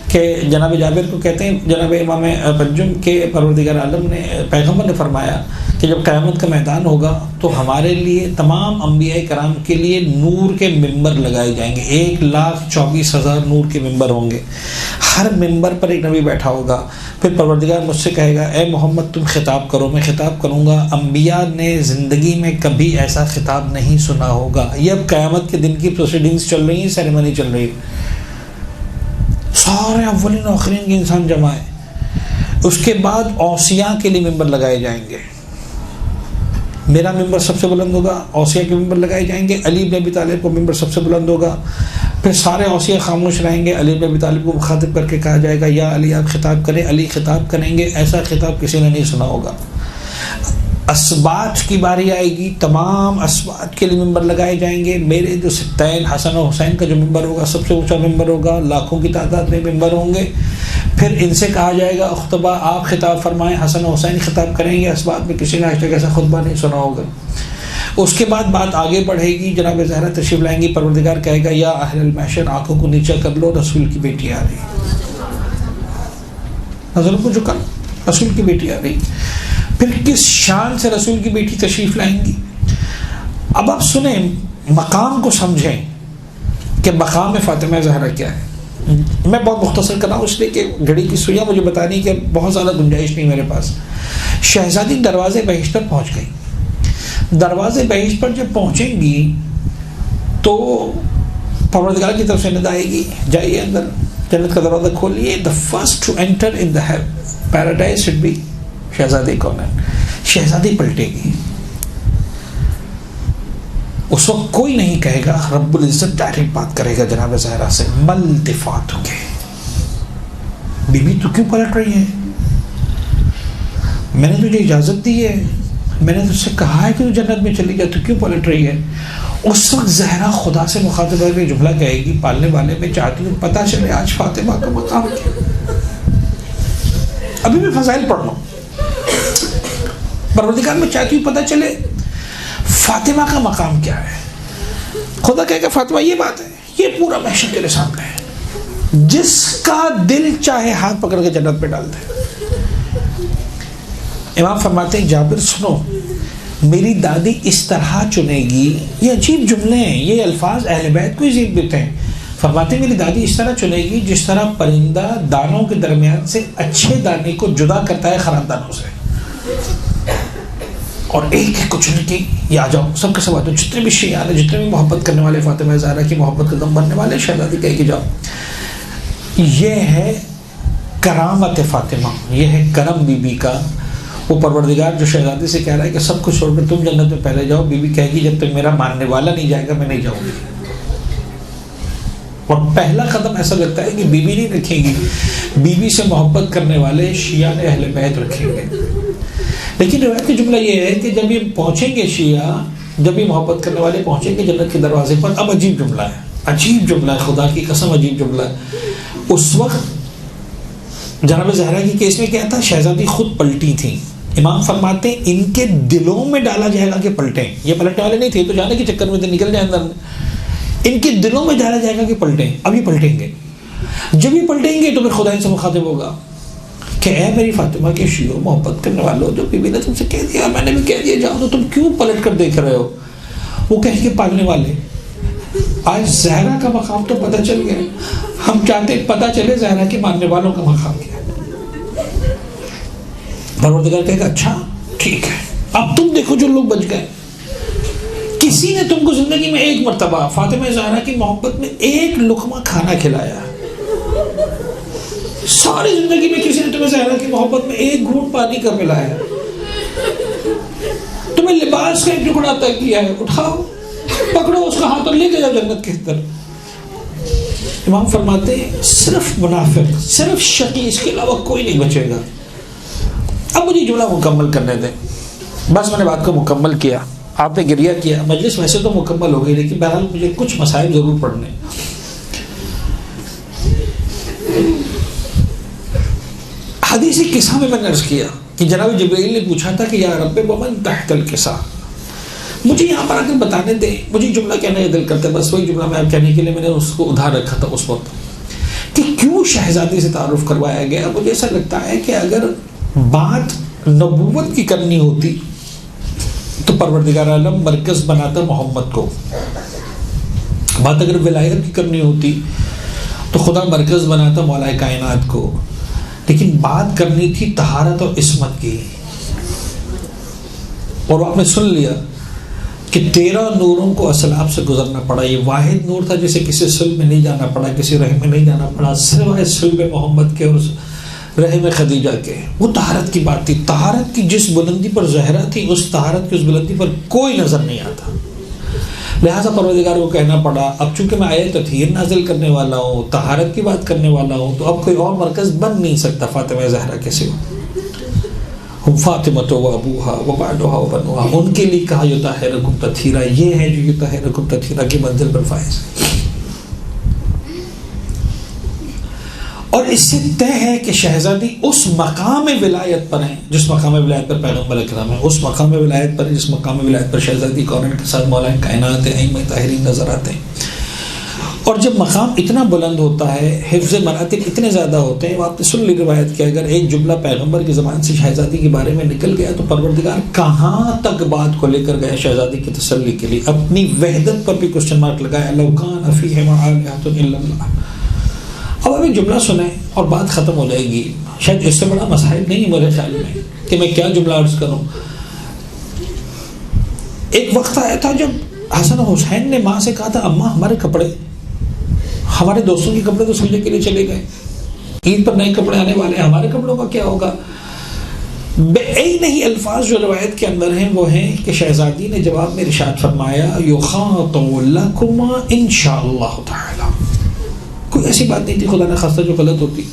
کہ جناب جابر کو کہتے ہیں جناب امام پنجم کے پروردگار عالم نے, پیغمبر نے فرمایا کہ جب قیامت کا میدان ہوگا تو ہمارے لیے تمام انبیاء کرام کے لیے نور کے ممبر لگائے جائیں گے. 1,24,000 نور کے ممبر ہوں گے. ہر ممبر پر ایک نبی بیٹھا ہوگا. پھر پروردگار مجھ سے کہے گا اے محمد تم خطاب کرو. میں خطاب کروں گا. انبیاء نے زندگی میں کبھی ایسا خطاب نہیں سنا ہوگا. یہ اب قیامت کے دن کی پروسیڈنگز چل رہی ہیں, سیریمنی چل رہی ہے. سارے اولین و آخرین کے انسان جمع ہیں. اس کے بعد اوصیاء کے لیے ممبر لگائے جائیں گے. میرا ممبر سب سے بلند ہوگا, اوصیاء کے ممبر لگائے جائیں گے. علی بن ابی طالب کو ممبر سب سے بلند ہوگا. پھر سارے اوصیاء خاموش رہیں گے. علی بن ابی طالب کو مخاطب کر کے کہا جائے گا یا علی آپ خطاب کریں. علی خطاب کریں گے. ایسا خطاب کسی نے نہیں سنا ہوگا. اسبات کی باری آئے گی, تمام اسبات کے لیے ممبر لگائے جائیں گے. میرے جو ستین حسن و حسین کا جو ممبر ہوگا سب سے اونچا ممبر ہوگا, لاکھوں کی تعداد میں ممبر ہوں گے. پھر ان سے کہا جائے گا خطبہ آپ خطاب فرمائیں. حسن و حسین خطاب کریں گے. اسبات میں کسی نے آج تک ایسا خطبہ نہیں سنا ہوگا. اس کے بعد بات آگے بڑھے گی. جناب زہرا تشریف لائیں گی. پروردگار کہے گا یا اہل المحشر آنکھوں کو نیچے کر لو, رسول کی بیٹی آ رہی. نظر کو جھکا, رسول کی بیٹی آ رہی. پھر کس شان سے رسول کی بیٹی تشریف لائیں گی. اب آپ سنیں, مقام کو سمجھیں کہ مقام فاطمہ زہرا کیا ہے. میں بہت مختصر کر رہا ہوں اس لیے کہ گھڑی کی سوئیاں مجھے بتانی کہ بہت زیادہ گنجائش نہیں میرے پاس. شہزادی دروازے بہشت پر پہنچ گئی. دروازے بہشت پر جب پہنچیں گی تو پروردگار کی طرف سے ندا آئے گی جائیے اندر, جنت کا دروازہ کھولیے. The first to enter in the paradise should be شہزادی. کون ہے؟ شہزادی پلٹے گی. اس وقت کوئی نہیں کہے گا، رب العزت ڈائریکٹ بات کرے گا جناب زہرا سے، مل التفاتک، بی بی تو کیوں پلٹ رہی ہے؟ میں نے تجھے اجازت دی ہے، میں نے تجھ سے کہا ہے کہ تو جنت میں چلی جا، تو کیوں پلٹ رہی ہے؟ اس وقت زہرا خدا سے مخاطب ہو کے جملہ کہے گی، پالنے والے میں چاہتی ہوں پتہ چلے آج فاطمہ کا مقام کیا۔ ابھی میں فضائل پڑھ رہا ہوں، پروردگار میں چاہتی ہوں پتہ چلے فاطمہ کا مقام کیا ہے۔ خدا کہے گا فاطمہ یہ بات ہے، یہ پورا محشر تیرے سامنے ہے، جس کا دل چاہے ہاتھ پکڑ کے جنت میں ڈال دے۔ امام فرماتے ہیں جابر سنو، میری دادی اس طرح چنے گی، یہ عجیب جملے ہیں، یہ الفاظ اہل بیت کو عجیب دیتے ہیں۔ فرماتے ہیں میری دادی اس طرح چنے گی جس طرح پرندہ دانوں کے درمیان سے اچھے دانے کو جدا کرتا ہے خراب دانوں سے، اور ایک ایک کو چن کے یہ آ جاؤ سب کے سب آ جاؤ، جتنے بھی شیعہ ہیں، جتنے بھی محبت کرنے والے فاطمہ زہرا کی محبت کا دم بننے والے، شہزادی کہہ کے جاؤ۔ یہ ہے کرامت فاطمہ، یہ ہے کرم بی بی کا۔ وہ پروردگار جو شہزادی سے کہہ رہا ہے کہ سب کچھ چھوڑ کر تم جنت میں پہلے جاؤ، بی بی کہے گی جب تک میرا ماننے والا نہیں جائے گا میں نہیں جاؤں گی۔ اور پہلا قدم ایسا لگتا ہے کہ بی بی نہیں رکھیں گی، بی بی سے محبت کرنے والے شیعہ اہل بیت رکھیں گے۔ لیکن روایت کا جملہ یہ ہے کہ جب یہ پہنچیں گے شیعہ، جب یہ محبت کرنے والے پہنچیں گے جنت کے دروازے پر، اب عجیب جملہ ہے، عجیب جملہ ہے، خدا کی قسم عجیب جملہ ہے۔ اس وقت جناب زہرا کی کیس میں کیا تھا، شہزادی خود پلٹی تھی۔ امام فرماتے ہیں ان کے دلوں میں ڈالا جائے گا کہ پلٹیں، یہ پلٹنے والے نہیں تھے تو جانے کے چکر میں تھے، نکل جائیں اندر میں، ان کے دلوں میں ڈالا جائے گا کہ پلٹیں۔ اب یہ پلٹیں گے، جب یہ پلٹیں گے تو پھر خدا ان سے مخاطب ہوگا کہ اے میری فاطمہ کے شیعوں محبت کرنے والوں، جو بی بی نے تم سے کہہ دیا، میں نے بھی کہہ دیا جاؤ، تو تم کیوں پلٹ کر دیکھ رہے ہو؟ وہ کہیں گے پالنے والے آج زہرا کا مقام تو پتہ چل گیا، ہم چاہتے ہیں پتہ چلے زہرا کے ماننے والوں کا مقام کیا ہے۔ پروردگار کہے گا اچھا ٹھیک ہے، اب تم دیکھو جو لوگ بچ گئے، کسی نے تم کو زندگی میں ایک مرتبہ فاطمہ زہرا کی محبت میں ایک لقمہ کھانا کھلایا، ساری زندگی میں کسی نے تمہیں زہرا کی محبت میں ایک گھونٹ پانی کا پلایا، تمہیں لباس کا ایک ٹکڑا عطا کیا ہے، اٹھاؤ پکڑو اس کا ہاتھ اور لے کے جاؤ جنت کے اندر۔ امام فرماتے ہیں صرف منافق، صرف شقی، اس کے علاوہ کوئی نہیں بچے گا۔ اب مجھے جملہ مکمل کرنے دیں، بس میں نے بات کو مکمل کیا، آپ نے گریہ کیا، مجلس ویسے تو مکمل ہو گئی لیکن بہرحال مجھے کچھ مسائل ضرور پڑھنے۔ حدیثی قصہ میں نے عرض کیا کہ جناب جبرائیل نے پوچھا تھا کہ یا رب ومن تحت القصہ، مجھے یہاں پر آ کر بتانے دیں، مجھے جملہ کہنے کا دل کرتا ہے، بس وہی جملہ میں کہنے کے لیے میں نے اس کو ادھار رکھا تھا اس وقت کہ کیوں شہزادی سے تعارف کروایا گیا۔ مجھے ایسا لگتا ہے کہ اگر بات نبوت کی کرنی ہوتی تو پروردگار عالم مرکز بناتا محمد کو، بات اگر ولایت کی کرنی ہوتی تو خدا مرکز بناتا مولا کائنات کو، لیکن بات کرنی تھی طہارت اور عصمت کی، اور آپ نے سن لیا کہ 13 نوروں کو اسلاب سے گزرنا پڑا۔ یہ واحد نور تھا جسے کسی صلب میں نہیں جانا پڑا، کسی رحم میں نہیں جانا پڑا، سوائے صلب محمد کے اور رحم خدیجہ کے۔ وہ طہارت کی بات تھی، طہارت کی جس بلندی پر زہرا تھی اس طہارت کی اس بلندی پر کوئی نظر نہیں آتا، لہٰذا پروردگار کو کہنا پڑا اب چونکہ میں آیت تطہیر نازل کرنے والا ہوں، طہارت کی بات کرنے والا ہوں، تو اب کوئی اور مرکز بن نہیں سکتا فاطمہ زہرا کے سوا۔ ہم فاطمۃ و ابوہا و بعدہا و بنوہا، ان کے لیے کہا یطہرکم تطہیرا، یہ ہے جو یطہرکم تطہیرا کی منزل پر فائز ہے۔ اور اس سے طے ہے کہ شہزادی اس مقام ولایت پر ہیں جس مقام ولایت پر پیغمبر اکرام ہے، اس مقام ولایت پر جس مقام ولایت پر شہزادی کونین کے ساتھ مولا کائنات ائمہ طاہرین نظر آتے ہیں۔ اور جب مقام اتنا بلند ہوتا ہے، حفظ مراتب اتنے زیادہ ہوتے ہیں، آپ نے سن لی روایت کہ اگر ایک جملہ پیغمبر کی زبان سے شہزادی کے بارے میں نکل گیا تو پروردگار کہاں تک بات کو لے کر گیا شہزادی کی تسلی کے لیے، اپنی وحدت پر بھی کوسچن مارک لگایا، لو کان فیہما آلہۃ الا اللہ۔ اب ایک جملہ سنیں اور بات ختم ہو جائے گی، شاید اس سے بڑا مسائل نہیں میرے خیال میں کہ میں کیا جملہ عرض کروں۔ ایک وقت آیا تھا جب حسن حسین نے ماں سے کہا تھا اماں ہمارے کپڑے، ہمارے دوستوں کے کپڑے تو سلنے کے لیے چلے گئے، عید پر نئے کپڑے آنے والے ہیں، ہمارے کپڑوں کا کیا ہوگا؟ نہیں الفاظ جو روایت کے اندر ہیں وہ ہیں کہ شہزادی نے جواب میں ارشاد فرمایا یخاطب لکما انشاءاللہ تعالی. کوئی ایسی بات نہیں تھی خدا نہ خواستہ جو غلط ہوتی.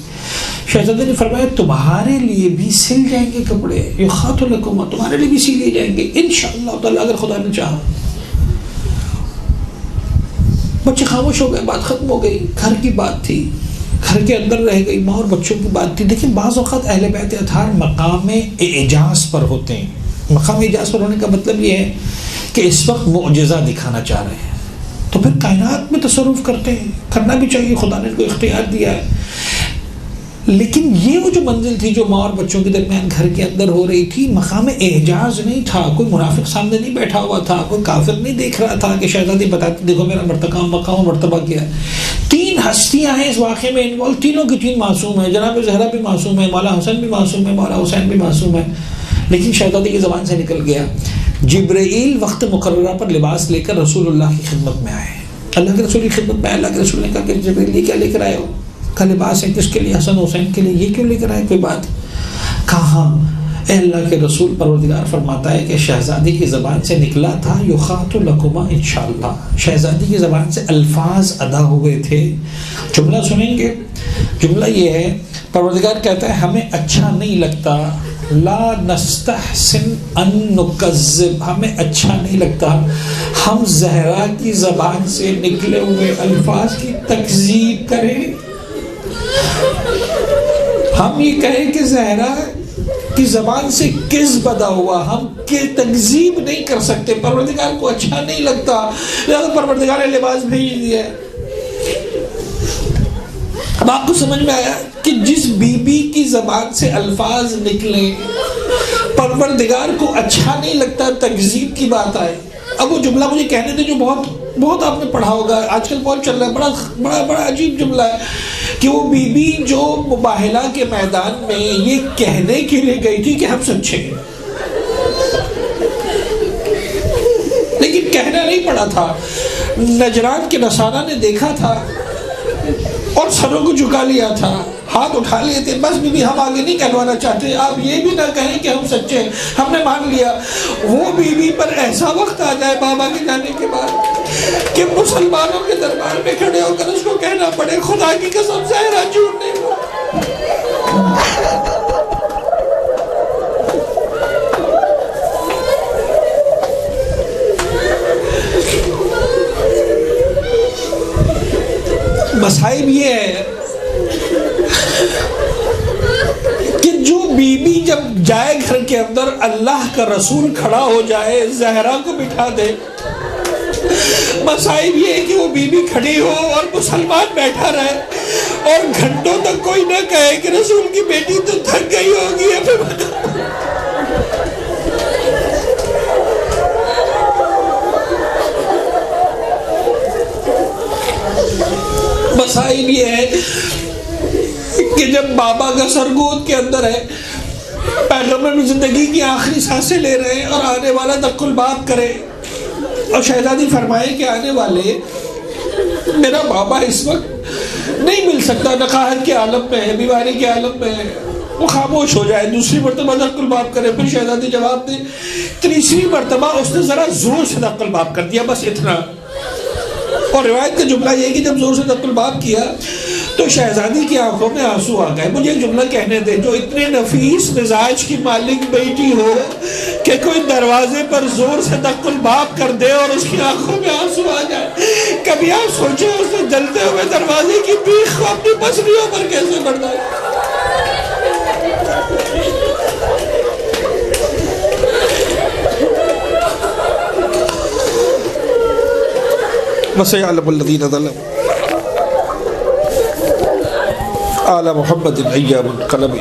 شہزادی نے فرمایا تمہارے لیے بھی سل جائیں گے کپڑے, یخاطب لکما, تمہارے لیے بھی سی لیے جائیں گے انشاءاللہ تعالی اگر خدا نے چاہا. بچے خاموش ہو گئے, بات ختم ہو گئی. گھر کی بات تھی, گھر کے اندر رہ گئی, ماں اور بچوں کی بات تھی. لیکن بعض اوقات اہل بیت اطہار مقام اعجاز پر ہوتے ہیں. مقام اعجاز پر ہونے کا مطلب یہ ہے کہ اس وقت معجزہ دکھانا چاہ رہے ہیں تو پھر کائنات میں تصرف کرتے ہیں, کرنا بھی چاہیے, خدا نے ان کو اختیار دیا ہے. لیکن یہ وہ جو منزل تھی جو ماں اور بچوں کے درمیان گھر کے اندر ہو رہی تھی, مقام اعجاز نہیں تھا. کوئی منافق سامنے نہیں بیٹھا ہوا تھا, کوئی کافر نہیں دیکھ رہا تھا کہ شہزادی بتاتے دیکھو میرا مقام و مرتبہ کیا ہے. 3 ہستیاں ہیں اس واقعے میں انوالو, تینوں کی 3 معصوم ہیں. جناب زہرا بھی معصوم ہے, مولا حسن بھی معصوم ہے, مولا حسین بھی معصوم ہے. لیکن شہزادی کی زبان سے نکل گیا. جبرائیل وقت مقررہ پر لباس لے کر رسول اللہ کی خدمت میں آئے. اللہ کے رسول کی خدمت میں اللہ کے رسول نے کہا کہ جبرائیل یہ کیا لے کر آئے ہو؟ کا لباس ہے کس کے لیے؟ حسن حسین کے لیے. یہ کیوں لے کر آئے, کوئی بات؟ کہاں اے اللہ کے رسول, پروردگار فرماتا ہے کہ شہزادی کی زبان سے نکلا تھا یخاطب لکما انشاءاللہ. شہزادی کی زبان سے الفاظ ادا ہوئے تھے. جملہ سنیں گے, جملہ یہ ہے پروردگار کہتا ہے ہمیں اچھا نہیں لگتا, لا نستحسن ان نکذب, ہمیں اچھا نہیں لگتا ہم زہرا کی زبان سے نکلے ہوئے الفاظ کی تکذیب کریں. ہم یہ کہیں کہ زہرا کی زبان سے کذب ادا ہوا, ہم کے تکذیب نہیں کر سکتے. پروردگار کو اچھا نہیں لگتا, لہذا پروردگار نے لباس بھیج دیا. اب آپ کو سمجھ میں آیا کہ جس بی بی کی زبان سے الفاظ نکلیں پروردگار کو اچھا نہیں لگتا, تکذیب کی بات آئے. اب وہ جملہ مجھے کہنے دے جو بہت آپ نے پڑھا ہوگا, آج کل بہت چل رہا ہے, بڑا عجیب جملہ ہے کہ وہ بی بی جو مباہلہ کے میدان میں یہ کہنے کے لیے گئی تھی کہ ہم سچے ہیں, لیکن کہنا نہیں پڑا تھا. نجران کے نصارہ نے دیکھا تھا اور سروں کو جھکا لیا تھا, ہاتھ اٹھا لیے تھے, بس بی بی ہم آگے نہیں کہلوانا چاہتے, آپ یہ بھی نہ کہیں کہ ہم سچے ہیں, ہم نے مان لیا. وہ بی بی پر ایسا وقت آ جائے بابا کے جانے کے بعد کہ مسلمانوں کے دربار میں کھڑے ہو کر اس کو کہنا پڑے خدا کی قسم زہرا جھوٹ نہیں بولا. مصائب یہ ہے کہ جو بی بی جب جائے گھر کے اندر اللہ کا رسول کھڑا ہو جائے, زہرا کو بٹھا دے. مصائب یہ ہے کہ وہ بی بی کھڑی ہو اور مسلمان بیٹھا رہے اور گھنٹوں تک کوئی نہ کہے کہ رسول کی بیٹی تو تھک گئی ہوگی. مصائب یہ ہے کہ جب بابا کا سر گود کے اندر ہے, پیغمبر زندگی کی آخری سانسیں لے رہے ہیں اور آنے والا دق الباب کرے اور شہزادی فرمائے کہ آنے والے میرا بابا اس وقت نہیں مل سکتا, نقاہت کے عالم میں ہے, بیماری کے عالم میں ہے. وہ خاموش ہو جائے, دوسری مرتبہ دق الباب کرے, پھر شہزادی جواب دے. تیسری مرتبہ اس نے ذرا زور سے دق الباب کر دیا, بس اتنا. اور روایت کا جملہ یہ کہ جب زور سے دق الباب کیا تو شہزادی کی آنکھوں میں آنسو آ گئے. مجھے ایک جملہ کہنے دے, جو اتنے نفیس مزاج کی مالک بیٹی ہو کہ کوئی دروازے پر زور سے دق الباب کر دے اور اس کی آنکھوں میں آنسو آ جائے, کبھی آپ سوچیں اس نے جلتے ہوئے دروازے کی بیخ کو اپنی پسلیوں پر کیسے برداشت. وَسَيَعْلَمُ الَّذِينَ ظَلَمُوا آلَ مُحَمَّدٍ أَيَّامُ الْقَلَمِ.